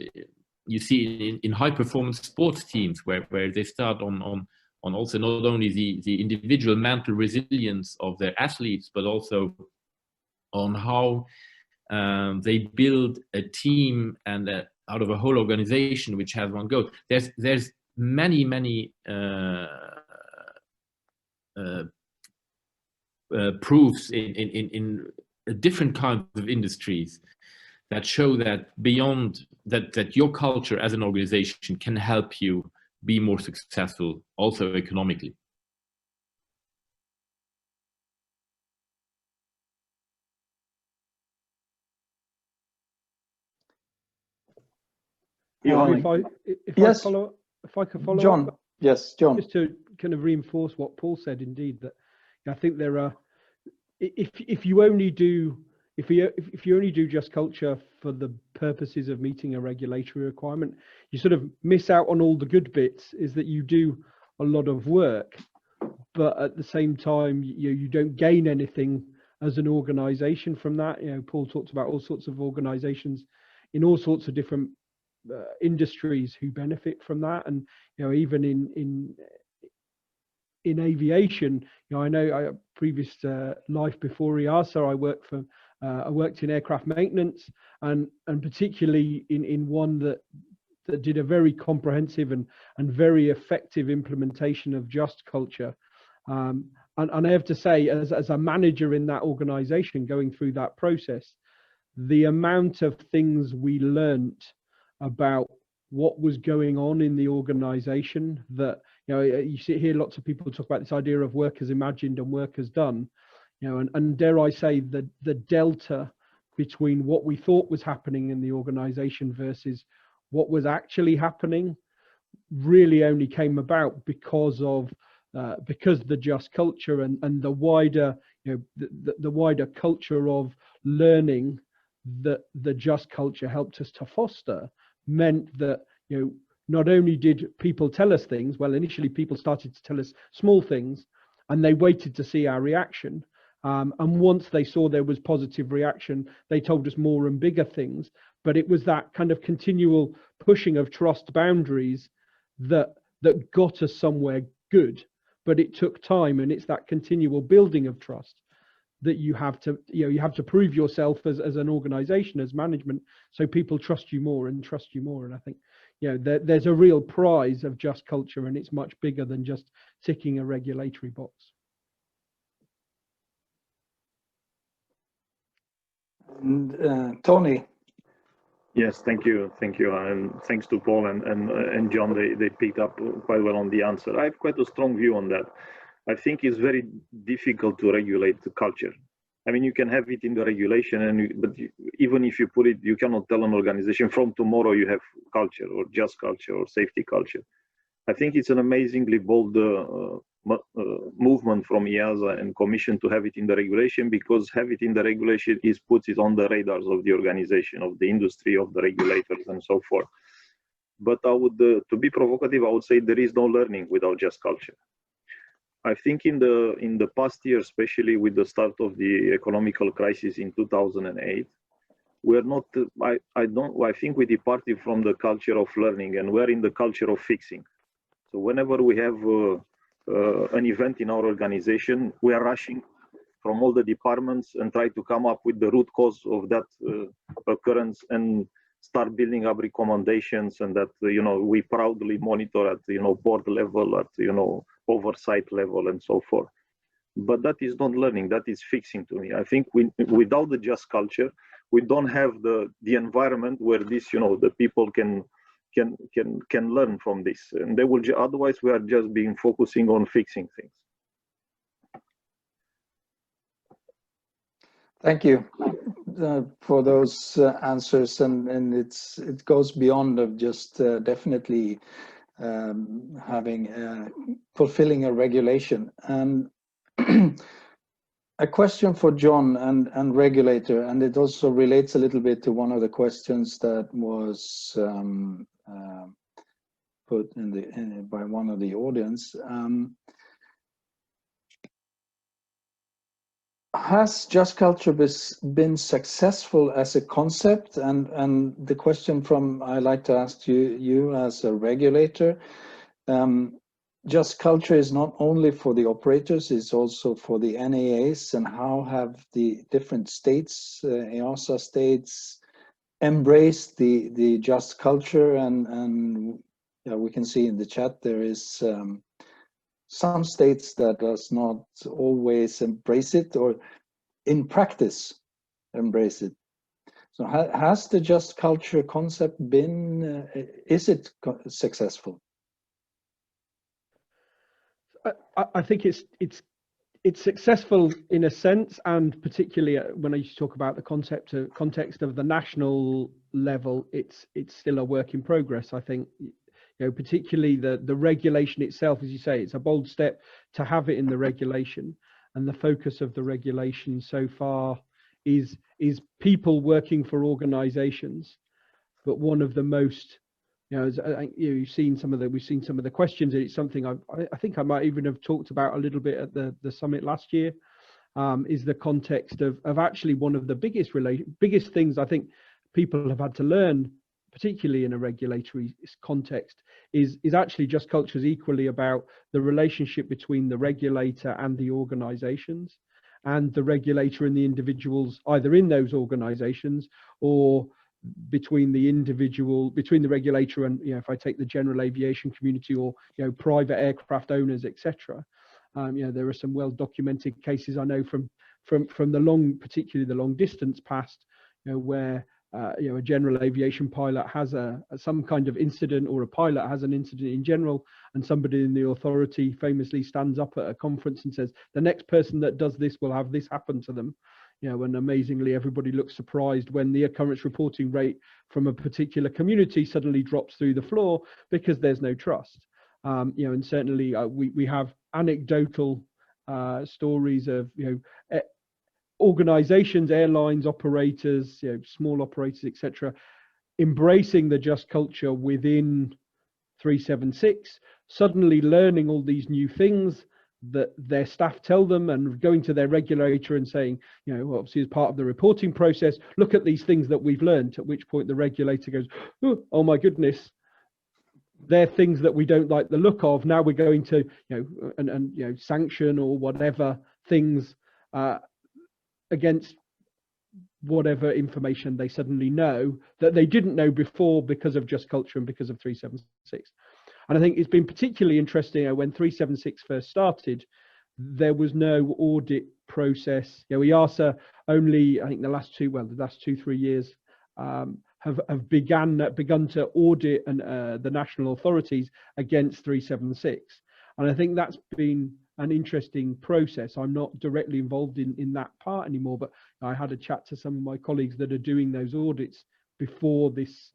you see in high performance sports teams where they start on also not only the individual mental resilience of their athletes, but also on how they build a team and out of a whole organization which has one goal. There's many proofs in different kinds of industries that show that beyond that your culture as an organization can help you be more successful also economically. Johan. If I could follow John. up, Yes, John. just to kind of reinforce what Paul said, indeed, that I think there are, if you only do just culture for the purposes of meeting a regulatory requirement, you sort of miss out on all the good bits. Is that you do a lot of work, but at the same time, you don't gain anything as an organization from that. You know, Paul talked about all sorts of organizations in all sorts of different industries who benefit from that, and you know, even in aviation, you know, I know previous life before EASA, I worked in aircraft maintenance, and particularly in one that did a very comprehensive and very effective implementation of just culture. And I have to say, as a manager in that organization going through that process, the amount of things we learnt about what was going on in the organization, that, you know, you hear lots of people talk about this idea of work as imagined and work as done, you know, and dare I say the delta between what we thought was happening in the organization versus what was actually happening really only came about because the just culture and the wider, you know, the wider culture of learning that the just culture helped us to foster meant that, you know, not only did people tell us things, well, initially people started to tell us small things and they waited to see our reaction. And once they saw there was positive reaction, they told us more and bigger things. But it was that kind of continual pushing of trust boundaries that got us somewhere good. But it took time, and it's that continual building of trust that you have to prove yourself as an organization, as management, so people trust you more and trust you more. And I think, you know, there's a real prize of just culture, and it's much bigger than just ticking a regulatory box. And Tony. Yes, thank you, and thanks to Paul and John. They picked up quite well on the answer. I have quite a strong view on that. I think it's very difficult to regulate the culture. I mean, you can have it in the regulation, but even if you put it, you cannot tell an organization from tomorrow you have culture or just culture or safety culture. I think it's an amazingly bold movement from EASA and Commission to have it in the regulation, because have it in the regulation puts it on the radars of the organization, of the industry, of the regulators, and so forth. But I would, to be provocative, I would say there is no learning without just culture. I think in the past year, especially with the start of the economical crisis in 2008, we're not. I think we departed from the culture of learning, and we're in the culture of fixing. So whenever we have an event in our organization, we are rushing from all the departments and try to come up with the root cause of that occurrence and start building up recommendations, and that we proudly monitor at board level, at oversight level, and so forth. But that is not learning, that is fixing to me. I think without the just culture, we don't have the environment where this the people can learn from this, and they will otherwise we are just focusing on fixing things. Thank you for those answers, and it goes beyond of just definitely having fulfilling a regulation. And a question for John and regulator, and it also relates a little bit to one of the questions that was put in by one of the audience. Has just culture been successful as a concept? And the question I like to ask you as a regulator, just culture is not only for the operators, it's also for the NAAs, and how have the different states, EASA states, embraced the just culture? And we can see in the chat there is some states that does not always embrace it, or in practice embrace it. So has the just culture concept been, is it successful? I think it's successful in a sense, and particularly when I talk about the context of the national level, it's still a work in progress. I think particularly the regulation itself, as you say, it's a bold step to have it in the regulation, and the focus of the regulation so far is people working for organizations. But one of the most, we've seen some of the questions, and it's something I think I might even have talked about a little bit at the summit last year, is the context of actually one of the biggest things I think people have had to learn, particularly in a regulatory context, is actually just culture is equally about the relationship between the regulator and the organizations, and the regulator and the individuals either in those organizations, or between the regulator and, if I take the general aviation community, or private aircraft owners, etc. There are some well documented cases I know from particularly the long distance past, where a general aviation pilot has some kind of incident, or a pilot has an incident in general, and somebody in the authority famously stands up at a conference and says, the next person that does this will have this happen to them. And amazingly everybody looks surprised when the occurrence reporting rate from a particular community suddenly drops through the floor, because there's no trust. And certainly we have anecdotal stories of organizations, airlines, operators, small operators, etc., embracing the just culture within 376, suddenly learning all these new things that their staff tell them, and going to their regulator and saying, obviously as part of the reporting process, look at these things that we've learned, at which point the regulator goes, oh my goodness, they're things that we don't like the look of. Now we're going to, sanction or whatever things against whatever information they suddenly know that they didn't know before, because of just culture and because of 376. And I think it's been particularly interesting when 376 first started, there was no audit process. EASA only, I think the last 2-3 years have begun to audit the national authorities against 376. And I think that's been an interesting process. I'm not directly involved in that part anymore, but I had a chat to some of my colleagues that are doing those audits before this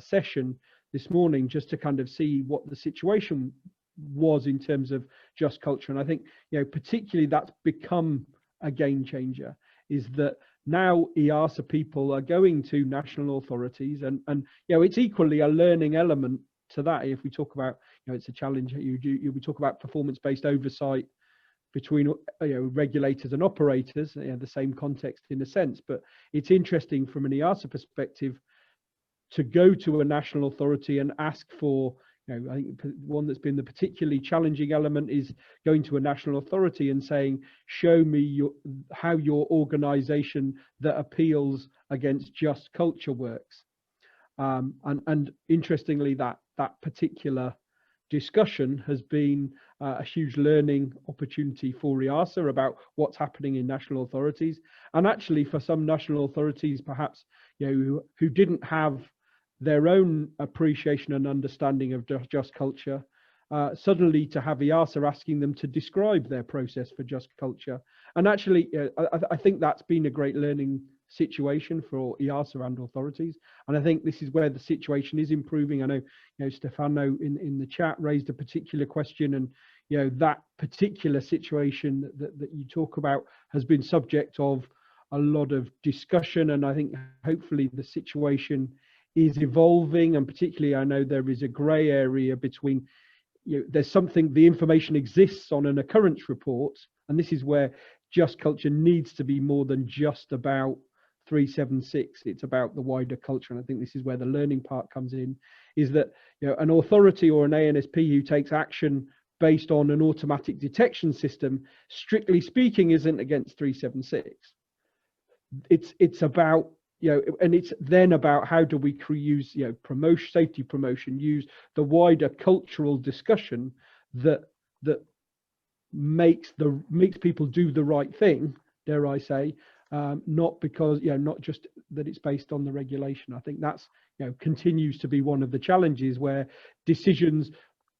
session this morning, just to kind of see what the situation was in terms of just culture. And I think, particularly that's become a game changer, is that now EASA people are going to national authorities, and it's equally a learning element to that. If we talk about, it's a challenge, we talk about performance-based oversight between regulators and operators, the same context in a sense, but it's interesting from an EASA perspective to go to a national authority and ask for I think one that's been the particularly challenging element is going to a national authority and saying, show me how your organization that appeals against just culture works. And interestingly, that particular discussion has been a huge learning opportunity for EASA about what's happening in national authorities, and actually for some national authorities perhaps who didn't have their own appreciation and understanding of just culture, suddenly to have EASA asking them to describe their process for just culture. And actually I think that's been a great learning situation for EASA and authorities, and I think this is where the situation is improving. I know, Stefano in the chat raised a particular question, and that particular situation that you talk about has been subject of a lot of discussion, and I think hopefully the situation is evolving, and particularly I know there is a grey area between there's something, the information exists on an occurrence report, and this is where just culture needs to be more than just about 376. It's about the wider culture, and I think this is where the learning part comes in, is that an authority or an ANSP who takes action based on an automatic detection system, strictly speaking, isn't against 376. It's about and it's then about how do we use promotion, safety promotion, use the wider cultural discussion that makes people do the right thing, dare I say, not because not just that it's based on the regulation. I think that's continues to be one of the challenges where decisions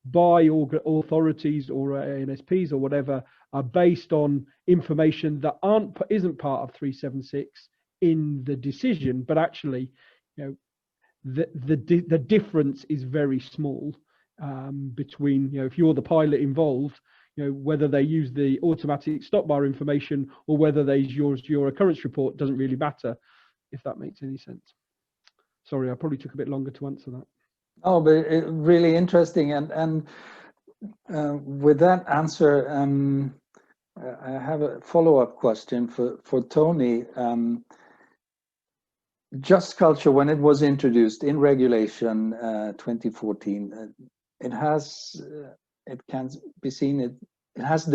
by authorities or ANSPs or whatever are based on information that isn't part of 376 in the decision, but actually the difference is very small between if you're the pilot involved, whether they use the automatic stop bar information or whether they use your occurrence report doesn't really matter, if that makes any sense. Sorry, I probably took a bit longer to answer that. Oh, but really interesting. And with that answer, I have a follow-up question for Tony. Just culture, when it was introduced in regulation 2014, it can be seen it has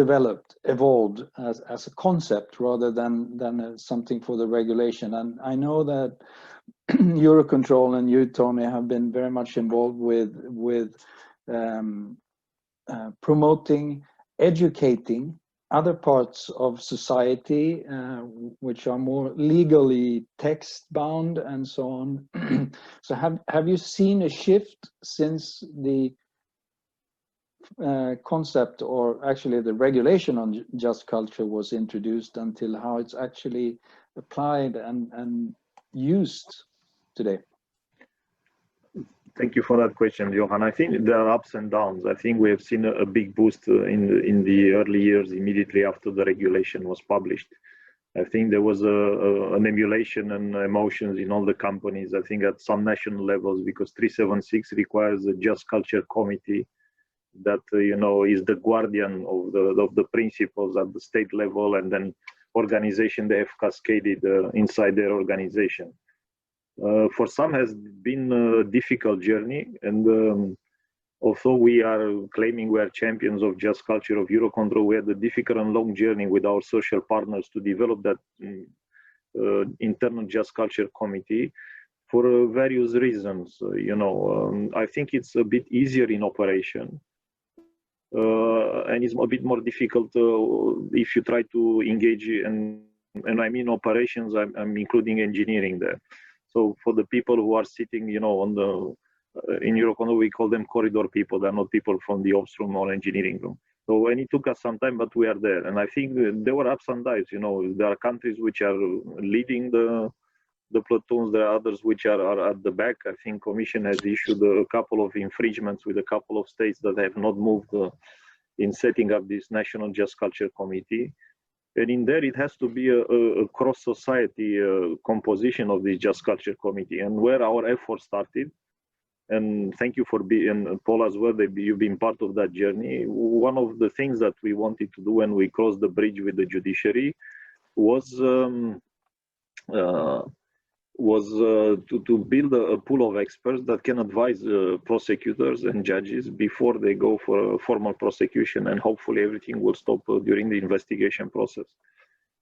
evolved as a concept rather than something for the regulation. And I know that Eurocontrol and you, Tony, have been very much involved with promoting, educating other parts of society which are more legally text bound and so on. So have you seen a shift since the concept, or actually the regulation on just culture was introduced, until how it's actually applied and used today? Thank you for that question, Johan. I think there are ups and downs. I think we have seen a big boost in the early years immediately after the regulation was published. I think there was an emulation and emotions in all the companies, I think at some national levels, because 376 requires a just culture committee that is the guardian of the principles at the state level, and then organization they have cascaded inside their organization. For some has been a difficult journey, and although we are claiming we are champions of just culture of Eurocontrol, we had a difficult and long journey with our social partners to develop that internal just culture committee for various reasons. I think it's a bit easier in operation. And it's a bit more difficult if you try to engage and I mean operations, I'm including engineering there. So for the people who are sitting, on the in Eurocontrol, we call them corridor people. They're not people from the ops room or engineering room. So and it took us some time, but we are there. And I think there were ups and downs. There are countries which are leading the platoons. There are others which are at the back. I think Commission has issued a couple of infringements with a couple of states that have not moved in setting up this National Just Culture Committee. And in there, it has to be a cross-society composition of this Just Culture Committee, and where our effort started. And thank you for being, Paul as well, you've been part of that journey. One of the things that we wanted to do when we crossed the bridge with the judiciary was was to build a pool of experts that can advise prosecutors and judges before they go for a formal prosecution, and hopefully everything will stop during the investigation process.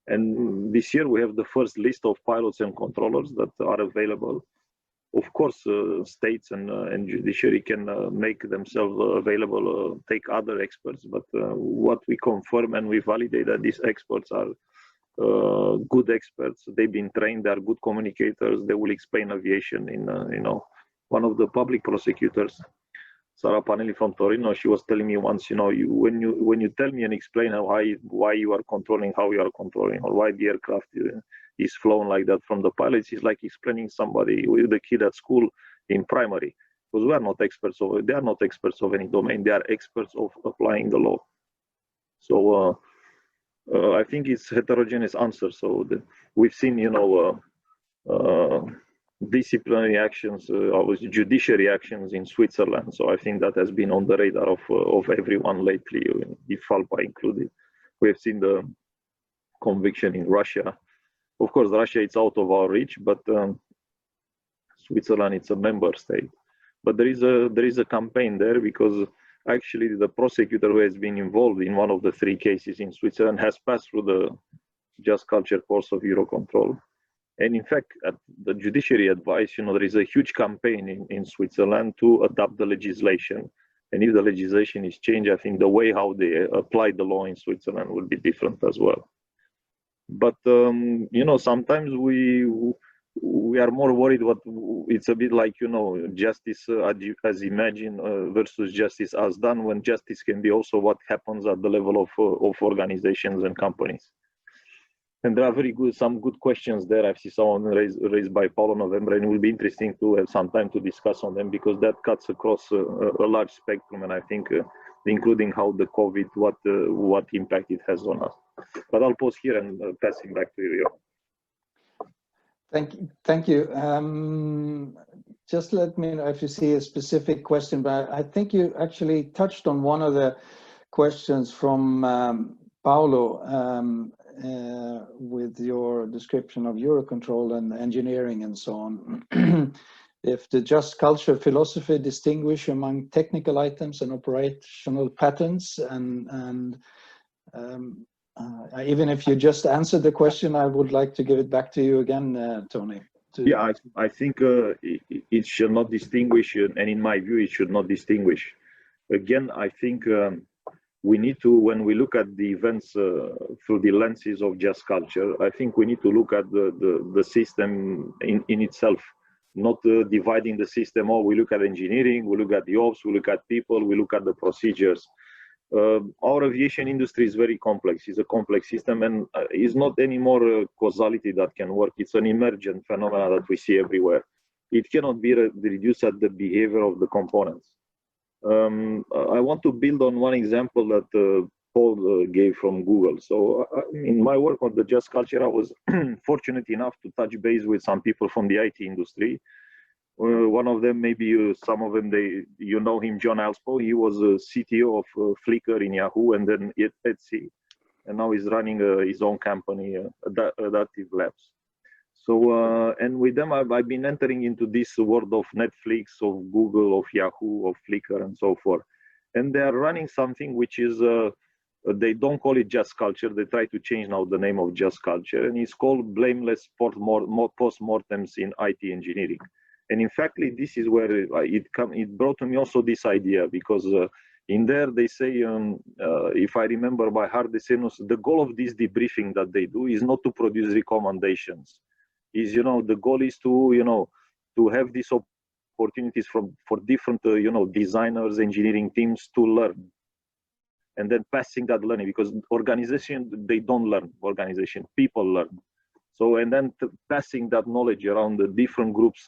And this year we have the first list of pilots and controllers that are available. Of course, states and judiciary can make themselves available, take other experts, but what we confirm and we validate that these experts are good experts. They've been trained, they are good communicators, they will explain aviation in, one of the public prosecutors, Sara Panelli from Torino, she was telling me once, when you tell me and explain why you are controlling, how you are controlling, or why the aircraft is flown like that from the pilots, it's like explaining somebody with the kid at school in primary, because they are not experts of any domain, they are experts of applying the law. So I think it's heterogeneous answer. So we've seen, disciplinary actions, judiciary actions in Switzerland. So I think that has been on the radar of everyone lately, EPPSI included. We have seen the conviction in Russia. Of course, Russia is out of our reach, but Switzerland, it's a member state. But there is a campaign there, because actually the prosecutor who has been involved in one of the 3 cases in Switzerland has passed through the Just Culture course of EUROCONTROL. And in fact, at the judiciary advice, there is a huge campaign in Switzerland to adopt the legislation. And if the legislation is changed, I think the way how they apply the law in Switzerland will be different as well. But, sometimes we are more worried it's a bit like, justice as imagined versus justice as done, when justice can be also what happens at the level of organizations and companies. And there are some good questions there. I've seen someone raised by Paulo November, and it will be interesting to have some time to discuss on them, because that cuts across a large spectrum, and I think including how the COVID, what impact it has on us. But I'll pause here and pass it back to you. Thank you. Just let me know if you see a specific question, but I think you actually touched on one of the questions from Paulo with your description of EUROCONTROL and engineering and so on. If the just culture philosophy distinguish among technical items and operational patterns, and even if you just answered the question, I would like to give it back to you again, Tony. Yeah, I think it should not distinguish, and in my view, it should not distinguish. Again, I think we need to, when we look at the events through the lenses of just culture, I think we need to look at the system in itself, not dividing the system. Oh, we look at engineering, we look at the ops, we look at people, we look at the procedures. Our aviation industry is very complex. It's a complex system, and it's not anymore causality that can work. It's an emergent phenomenon that we see everywhere. It cannot be reduced at the behavior of the components. I want to build on one example that Paul gave from Google. So in my work on the just culture, I was fortunate enough to touch base with some people from the IT industry. One of them, maybe some of them, you know him, John Alspo. He was a CTO of Flickr in Yahoo, and then EPPSI, and now he's running his own company, Adaptive Labs. So, and with them, I've been entering into this world of Netflix, of Google, of Yahoo, of Flickr, and so forth. And they are running something which is, they don't call it just culture. They try to change now the name of just culture, and it's called blameless postmortems in IT engineering. And in fact, this is where it brought to me also this idea, because in there they say, if I remember by heart, they say the goal of this debriefing that they do is not to produce recommendations. Is, the goal is to, to have these opportunities for different, designers, engineering teams to learn, and then passing that learning, because organization, they don't learn, organization, people learn. So, and then passing that knowledge around the different groups.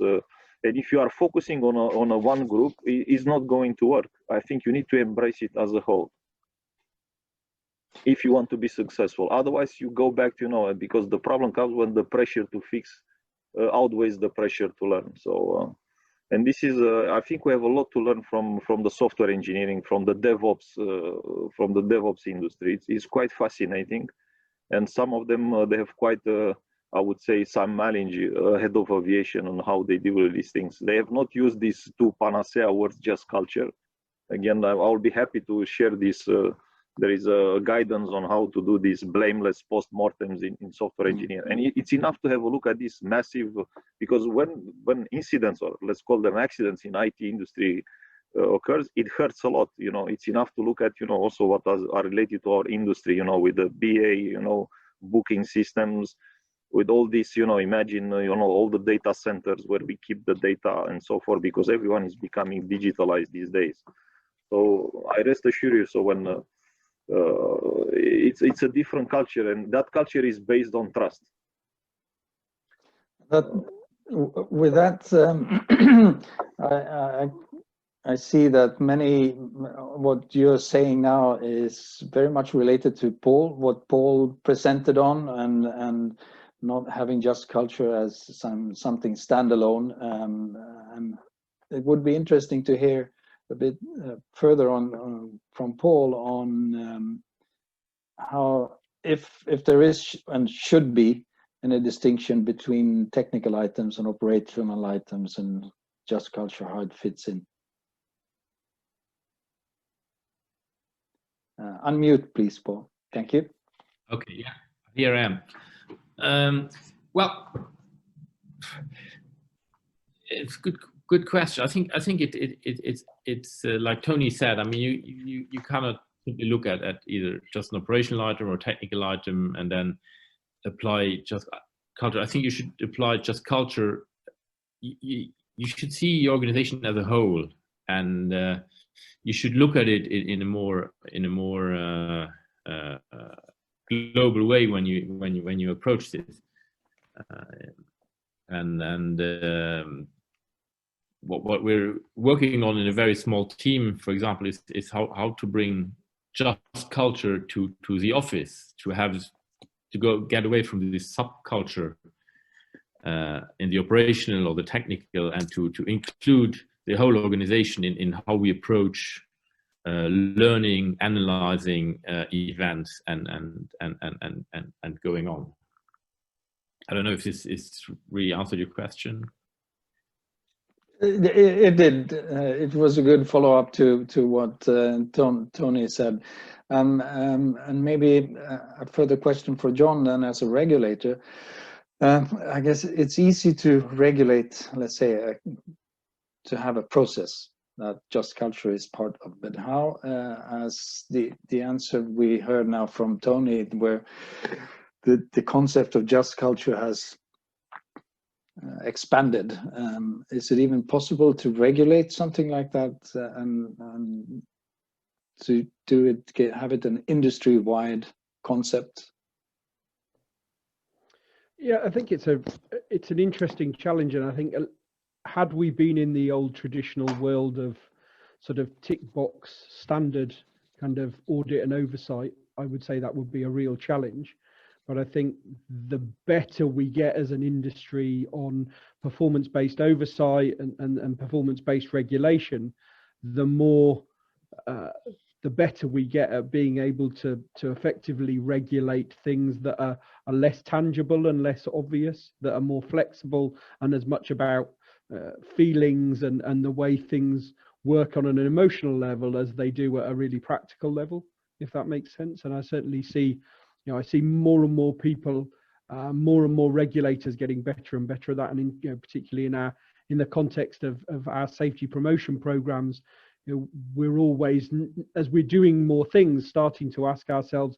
And if you are focusing on a one group, it's not going to work. I think you need to embrace it as a whole if you want to be successful. Otherwise, you go back to, because the problem comes when the pressure to fix outweighs the pressure to learn. So, and this is, I think we have a lot to learn from the software engineering, from the DevOps industry. It's quite fascinating, and some of them they have quite I would say, Sam Mallinge, head of aviation, on how they deal with these things. They have not used these two panacea words, just culture. Again, I'll be happy to share this. There is a guidance on how to do these blameless post-mortems in software engineering. And it's enough to have a look at this massive, because when incidents, or let's call them accidents, in IT industry occurs, it hurts a lot. You know, it's enough to look at, you know, also what are related to our industry, you know, with the BA, you know, booking systems, with all this, you know, imagine, you know, all the data centers where we keep the data and so forth, because everyone is becoming digitalized these days. So I rest assure you, so when it's a different culture, and that culture is based on trust. With that, I see that what you're saying now is very much related to Paul, what Paul presented on, and not having just culture as something standalone. And it would be interesting to hear a bit further on from Paul on how, if there is and should be any distinction between technical items and operational items, and just culture, how it fits in. Unmute, please, Paul. Thank you. Okay, yeah, here I am. Well, it's good question. I think it's like Tony said. I mean, you cannot simply look at either just an operational item or technical item and then apply just culture. I think you should apply just culture. You should see your organization as a whole, and you should look at it in a more global way when you approach this. What we're working on in a very small team, for example, is how to bring just culture to the office, to get away from this subculture in the operational or the technical, and to include the whole organization in how we approach learning, analyzing events, and going on. I don't know if this is really answered your question. It did. It was a good follow-up to what Tony said. And maybe a further question for John then, as a regulator. I guess it's easy to regulate, let's say, to have a process that just culture is part of, but how, as the answer we heard now from Tony, where the concept of just culture has expanded, is it even possible to regulate something like that, and to do it, have it an industry-wide concept? Yeah, I think it's an interesting challenge, and I think had we been in the old traditional world of sort of tick box standard kind of audit and oversight, I would say that would be a real challenge. But I think the better we get as an industry on performance-based oversight and performance-based regulation, the better we get at being able to effectively regulate things that are less tangible and less obvious, that are more flexible and as much about feelings and the way things work on an emotional level as they do at a really practical level, if that makes sense. And I certainly see, I see more and more people, more and more regulators getting better and better at that. And particularly in the context of our safety promotion programs, we're always, as we're doing more things, starting to ask ourselves,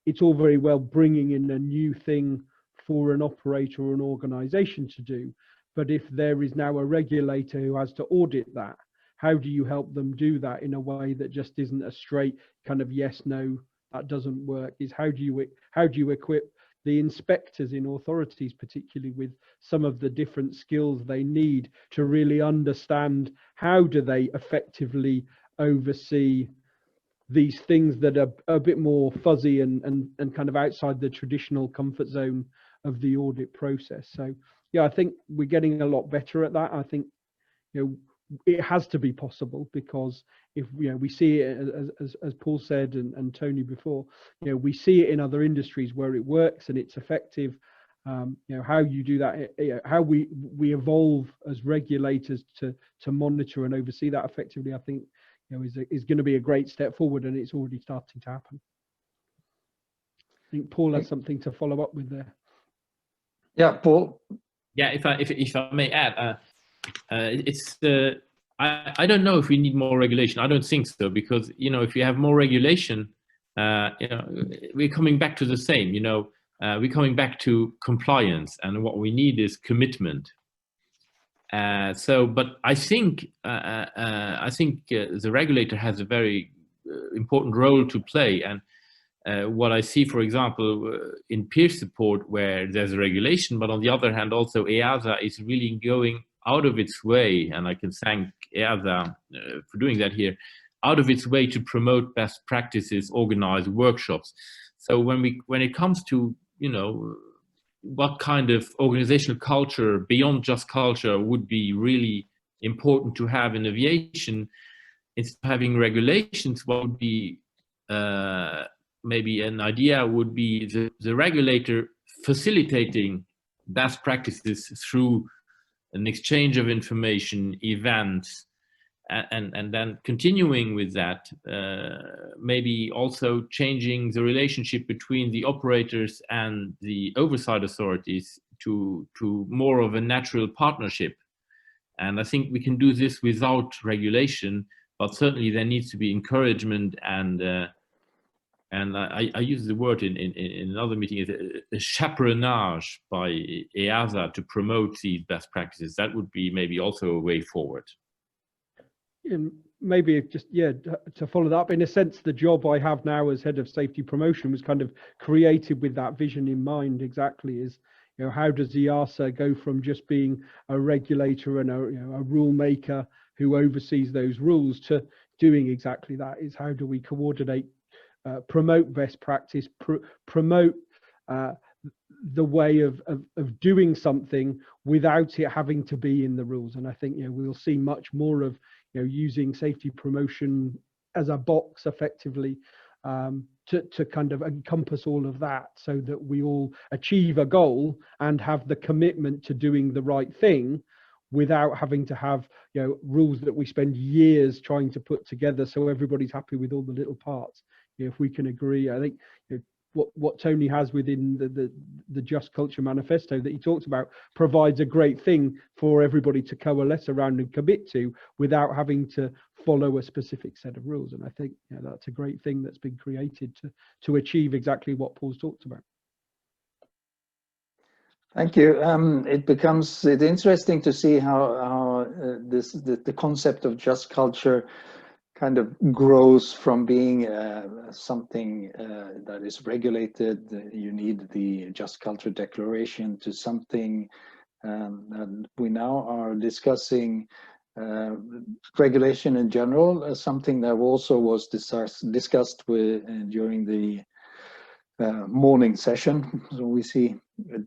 it's all very well bringing in a new thing for an operator or an organization to do, but if there is now a regulator who has to audit that, how do you help them do that in a way that just isn't a straight kind of yes, no, that doesn't work? Is how do you equip the inspectors in authorities, particularly with some of the different skills they need to really understand how do they effectively oversee these things that are a bit more fuzzy and kind of outside the traditional comfort zone of the audit process. So yeah, I think we're getting a lot better at that. I think it has to be possible, because if we see it as Paul said and Tony before, we see it in other industries where it works and it's effective, You know, how you do that, you know, how we evolve as regulators to monitor and oversee that effectively, I think, you know, is going to be a great step forward, and it's already starting to happen. I think Paul has something to follow up with there. Yeah, Paul. Yeah, if I may add, it's I don't know if we need more regulation. I don't think so, because, you know, if you have more regulation, you know, we're coming back to the same. You know, we're coming back to compliance, and what we need is commitment. But I think the regulator has a very important role to play, and what I see, for example, in peer support, where there's a regulation, but on the other hand, also EASA is really going out of its way, and I can thank EASA for doing that here, out of its way to promote best practices, organize workshops. So when it comes to, you know, what kind of organizational culture beyond just culture would be really important to have in aviation, instead of having regulations, what would be maybe an idea would be the regulator facilitating best practices through an exchange of information, events, and then continuing with that, maybe also changing the relationship between the operators and the oversight authorities to more of a natural partnership. And I think we can do this without regulation, but certainly there needs to be encouragement, and I use the word in another meeting, a chaperonage by EASA to promote these best practices. That would be maybe also a way forward. And maybe just, yeah, to follow that up, in a sense, the job I have now as head of safety promotion was kind of created with that vision in mind. Exactly, is, you know, how does EASA go from just being a regulator and a rule maker who oversees those rules to doing exactly that? Is how do we coordinate, promote best practice, promote the way of doing something without it having to be in the rules. And I think, you know, we'll see much more of, you know, using safety promotion as a box effectively, to kind of encompass all of that, so that we all achieve a goal and have the commitment to doing the right thing without having to have, you know, rules that we spend years trying to put together so everybody's happy with all the little parts. You know, if we can agree, I think, you know, what Tony has within the Just Culture Manifesto that he talks about provides a great thing for everybody to coalesce around and commit to without having to follow a specific set of rules. And I think, you know, that's a great thing that's been created to achieve exactly what Paul's talked about. Thank you. It's interesting to see how the concept of just culture kind of grows from being something that is regulated. You need the Just Culture Declaration, to something that we now are discussing, regulation in general, something that also was discussed during the morning session. So we see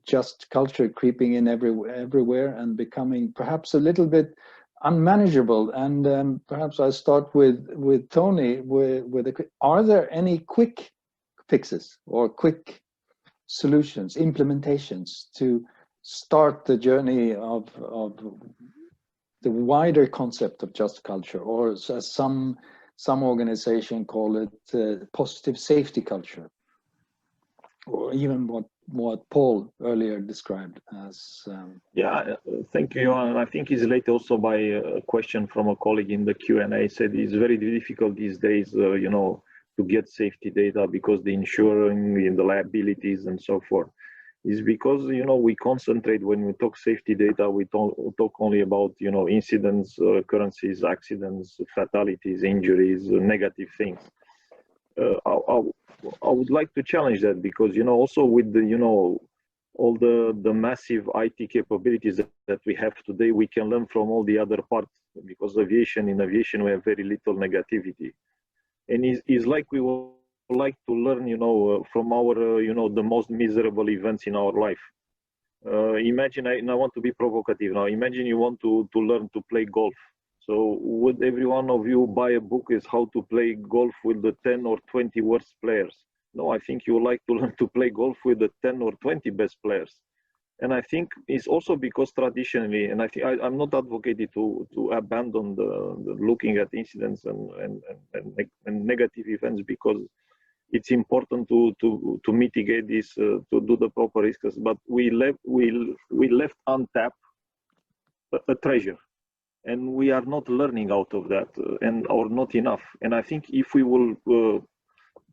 just culture creeping in everywhere and becoming perhaps a little bit unmanageable. And perhaps I'll start with Tony. Are there any quick fixes or quick solutions, implementations to start the journey of the wider concept of just culture, or as some organization call it, positive safety culture, or even what Paul earlier described as. Yeah, thank you, Johan. I think it's related also by a question from a colleague in the Q&A. Said it's very difficult these days, you know, to get safety data because the insuring and the liabilities and so forth. Is because, you know, we concentrate when we talk safety data, we talk only about, you know, incidents, occurrences, accidents, fatalities, injuries, negative things. I would like to challenge that, because, you know, also with the, you know, all the massive IT capabilities that we have today, we can learn from all the other parts, because in aviation we have very little negativity, and it's like we will like to learn, you know, from our, you know, the most miserable events in our life. Imagine, and I want to be provocative now. Imagine you want to learn to play golf. So would every one of you buy a book is how to play golf with the 10 or 20 worst players? No, I think you would like to learn to play golf with the 10 or 20 best players. And I think it's also because traditionally, and I think I'm not advocating to abandon the looking at incidents and negative events, because it's important to mitigate this, to do the proper risks. But we left untapped a treasure, and we are not learning out of that, or not enough. And I think if we will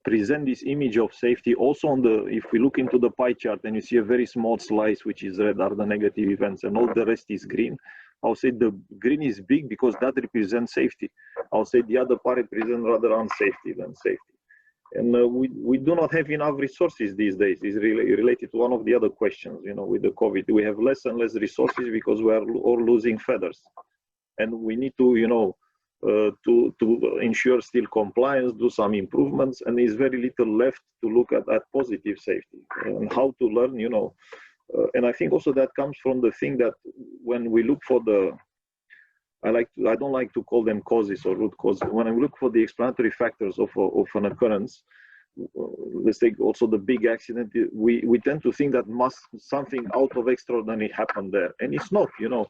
present this image of safety also on the, if we look into the pie chart and you see a very small slice which is red are the negative events and all the rest is green, I'll say the green is big because that represents safety. I'll say the other part represents rather unsafety than safety. And we do not have enough resources these days. It's related to one of the other questions, you know, with the COVID. We have less and less resources because we are all losing feathers. And we need to, you know, to ensure still compliance, do some improvements, and there's very little left to look at positive safety and how to learn, you know. And I think also that comes from the thing that when we look for the, I don't like to call them causes or root causes. When I look for the explanatory factors of an occurrence, let's take also the big accident, we tend to think that something out of extraordinary happened there, and it's not, you know.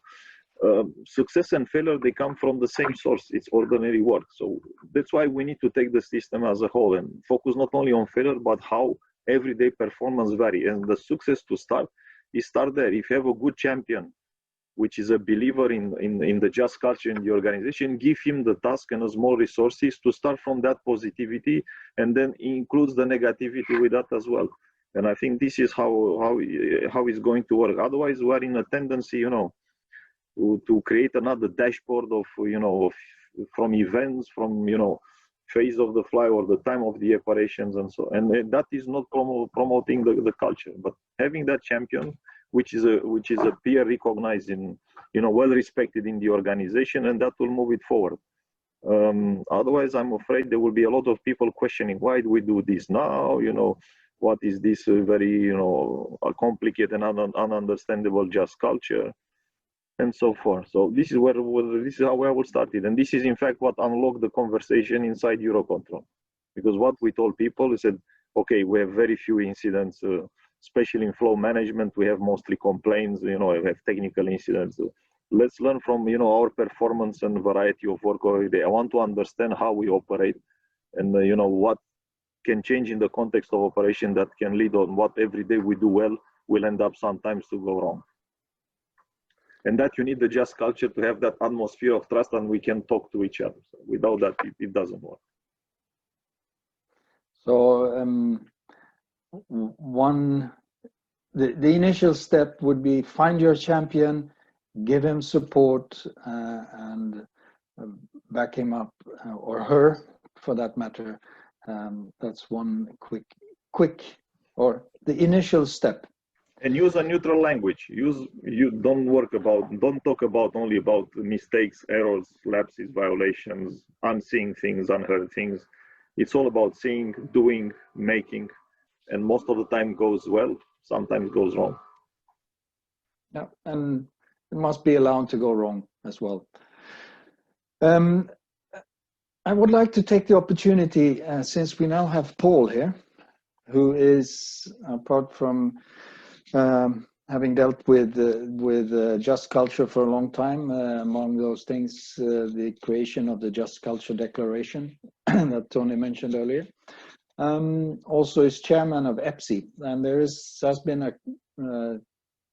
Success and failure, they come from the same source. It's ordinary work. So that's why we need to take the system as a whole and focus not only on failure, but how everyday performance vary. And the success to start there. If you have a good champion, which is a believer in the just culture in the organization, give him the task and small resources to start from that positivity, and then includes the negativity with that as well. And I think this is how it's going to work. Otherwise, we are in a tendency, you know, to create another dashboard of, you know, from events, from, you know, phase of the fly or the time of the operations and so, and that is not promoting the culture. But having that champion, which is a peer recognized, in, you know, well respected in the organization, and that will move it forward. Otherwise, I'm afraid there will be a lot of people questioning, why do we do this now? You know, what is this very, you know, complicated and ununderstandable just culture, and so forth. So this is how I will start it. And this is in fact what unlocked the conversation inside EUROCONTROL. Because what we told people, we said, okay, we have very few incidents, especially in flow management, we have mostly complaints, you know, we have technical incidents. Let's learn from, you know, our performance and variety of work every day. I want to understand how we operate, and you know, what can change in the context of operation that can lead on what every day we do well will end up sometimes to go wrong. And that you need the just culture to have that atmosphere of trust, and we can talk to each other. So without that, it doesn't work. So the initial step would be find your champion, give him support, and back him up, or her for that matter. That's one quick, or the initial step. And use a neutral language. Don't talk about only about mistakes, errors, lapses, violations, unseen things, unheard things. It's all about seeing, doing, making, and most of the time goes well, sometimes goes wrong. Yeah, and it must be allowed to go wrong as well. I would like to take the opportunity, since we now have Paul here, who is, apart from having dealt with just culture for a long time, among those things, the creation of the Just Culture Declaration that Tony mentioned earlier. Also is chairman of EPPSI, and has been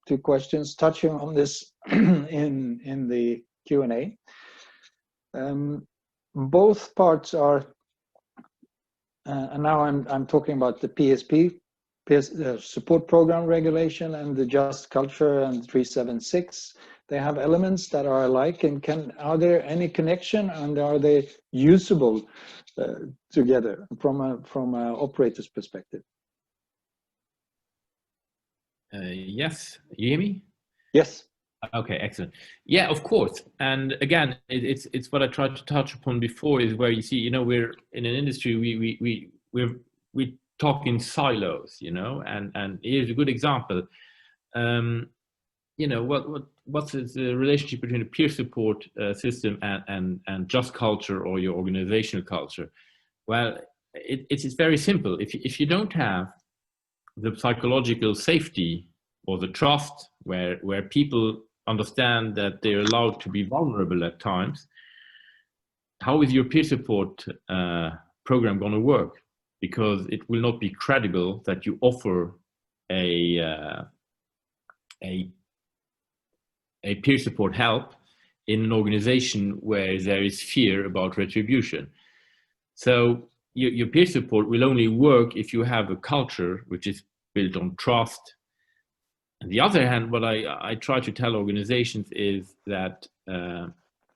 two questions touching on this in the Q&A. Both parts are, and now I'm talking about the PSP, support program regulation, and the Just Culture and 376. They have elements that are alike, and are there any connection, and are they usable together from an operator's perspective? Yes, you hear me? Yes. Okay, excellent. Yeah, of course. And again, it's what I tried to touch upon before, is where you see, you know, we're in an industry, we talk in silos, you know, and here's a good example. You know, what's the relationship between a peer support system and just culture or your organizational culture? Well, it's very simple. If you don't have the psychological safety or the trust, where people understand that they're allowed to be vulnerable at times, how is your peer support program going to work? Because it will not be credible that you offer a peer support help in an organization where there is fear about retribution. So your peer support will only work if you have a culture which is built on trust. On the other hand, what I try to tell organizations is that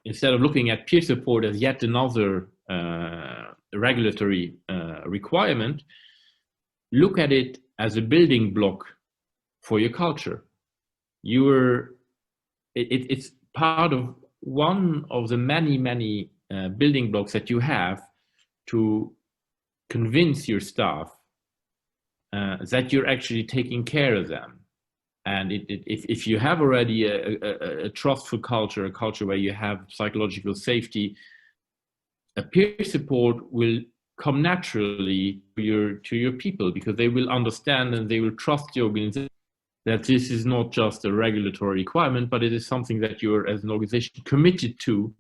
instead of looking at peer support as yet another regulatory requirement, look at it as a building block for your culture. It's part of one of the many building blocks that you have to convince your staff that you're actually taking care of them. And if you have already a trustful culture, a culture where you have psychological safety, a peer support will come naturally to your people, because they will understand and they will trust the organization that this is not just a regulatory requirement, but it is something that you're, as an organization, committed to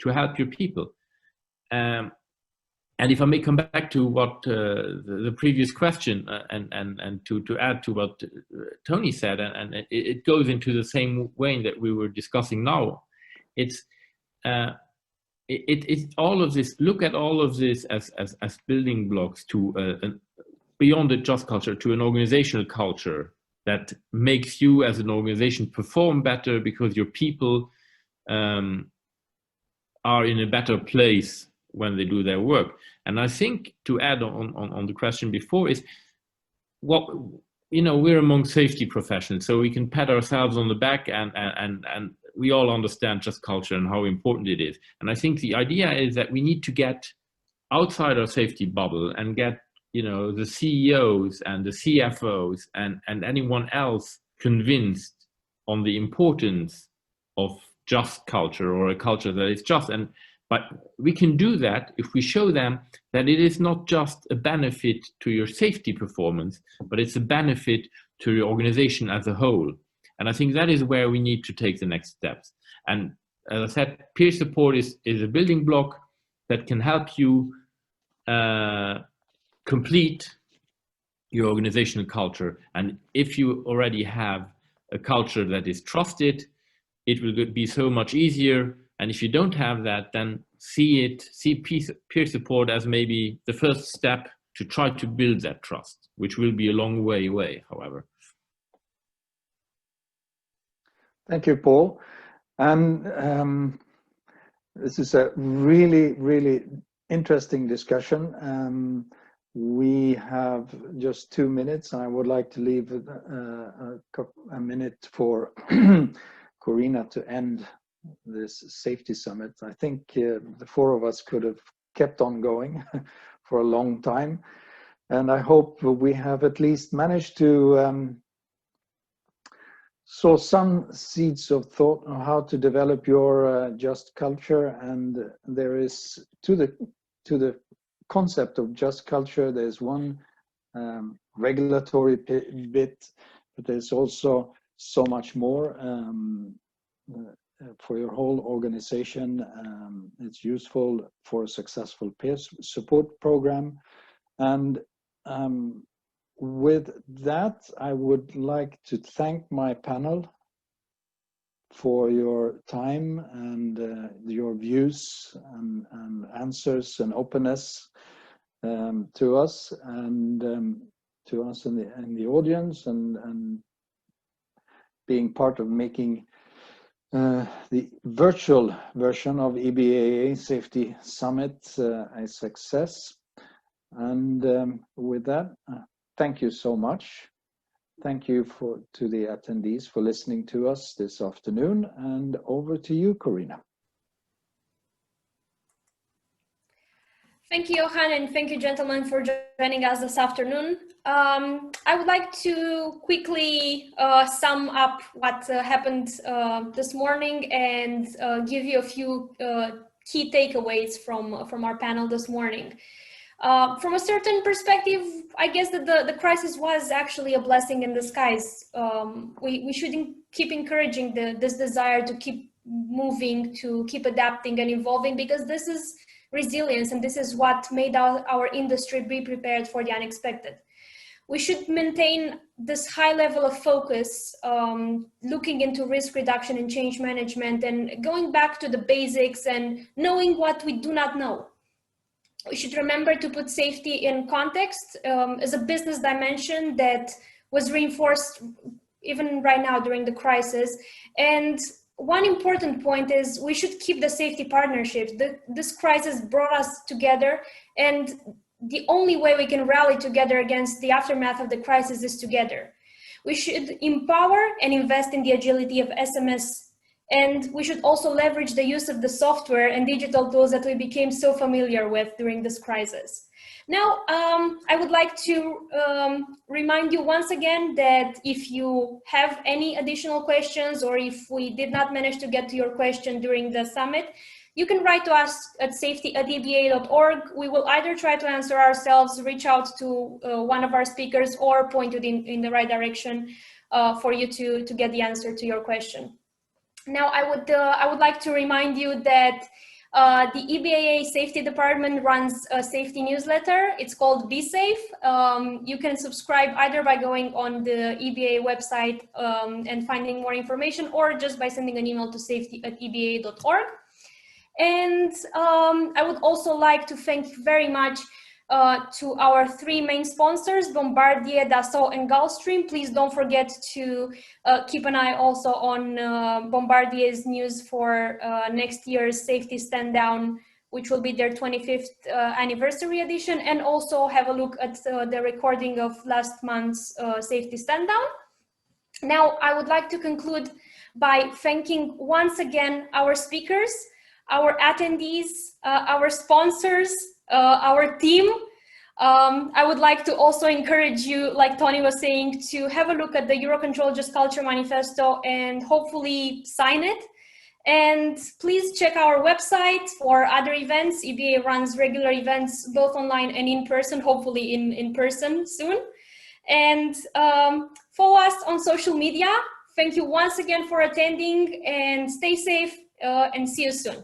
help your people. And if I may come back to what the previous question and to add to what Tony said, and it goes into the same way that we were discussing now. It's all of this. Look at all of this as building blocks to beyond the just culture, to an organizational culture that makes you as an organization perform better, because your people are in a better place when they do their work. And I think, to add on the question before, is what, we're among safety professionals, so we can pat ourselves on the back and we all understand just culture and how important it is. And I think the idea is that we need to get outside our safety bubble and get, the CEOs and the CFOs and anyone else convinced on the importance of just culture, or a culture that is just. But we can do that if we show them that it is not just a benefit to your safety performance, but it's a benefit to your organization as a whole. And I think that is where we need to take the next steps. And as I said, peer support is a building block that can help you complete your organizational culture. And if you already have a culture that is trusted, it will be so much easier. And if you don't have that, then see peer support as maybe the first step to try to build that trust, which will be a long way away, however. Thank you, Paul. And this is a really interesting discussion. We have just 2 minutes, and I would like to leave a minute for Corina to end this safety summit. I think the four of us could have kept on going for a long time, and I hope we have at least managed to sow some seeds of thought on how to develop your just culture. And there is to the concept of just culture, there's one regulatory bit, but there's also so much more for your whole organization. It's useful for a successful peer support program. And with that, I would like to thank my panel for your time and your views and answers and openness to us and to us in the audience, and being part of making the virtual version of EBAA Safety Summit a success. And with that, thank you so much. Thank you to the attendees for listening to us this afternoon, and over to you, Corina. Thank you, Johan, and thank you, gentlemen, for joining us this afternoon. I would like to quickly sum up what happened this morning and give you a few key takeaways from our panel this morning. From a certain perspective, I guess that the crisis was actually a blessing in disguise. We should keep encouraging this desire to keep moving, to keep adapting and evolving, because this is resilience, and this is what made our industry be prepared for the unexpected. We should maintain this high level of focus, looking into risk reduction and change management, and going back to the basics and knowing what we do not know. We should remember to put safety in context as a business dimension that was reinforced even right now during the crisis. And one important point is we should keep the safety partnerships. This crisis brought us together, and the only way we can rally together against the aftermath of the crisis is together. We should empower and invest in the agility of SMS, and we should also leverage the use of the software and digital tools that we became so familiar with during this crisis. Now, I would like to remind you once again that if you have any additional questions, or if we did not manage to get to your question during the summit, you can write to us at safety@ebaa.org. We will either try to answer ourselves, reach out to one of our speakers, or point you in the right direction for you to get the answer to your question. Now, I would like to remind you that the EBAA Safety Department runs a safety newsletter. It's called Be Safe. You can subscribe either by going on the EBAA website and finding more information, or just by sending an email to safety@ebaa.org. And I would also like to thank you very much to our three main sponsors, Bombardier, Dassault, and Gulfstream. Please don't forget to keep an eye also on Bombardier's news for next year's Safety Stand Down, which will be their 25th anniversary edition, and also have a look at the recording of last month's Safety Stand Down. Now, I would like to conclude by thanking once again our speakers, our attendees, our sponsors, our team. I would like to also encourage you, like Tony was saying, to have a look at the EUROCONTROL Just Culture Manifesto and hopefully sign it. And please check our website for other events. EBA runs regular events, both online and in person, hopefully in person soon. And follow us on social media. Thank you once again for attending, and stay safe, and see you soon.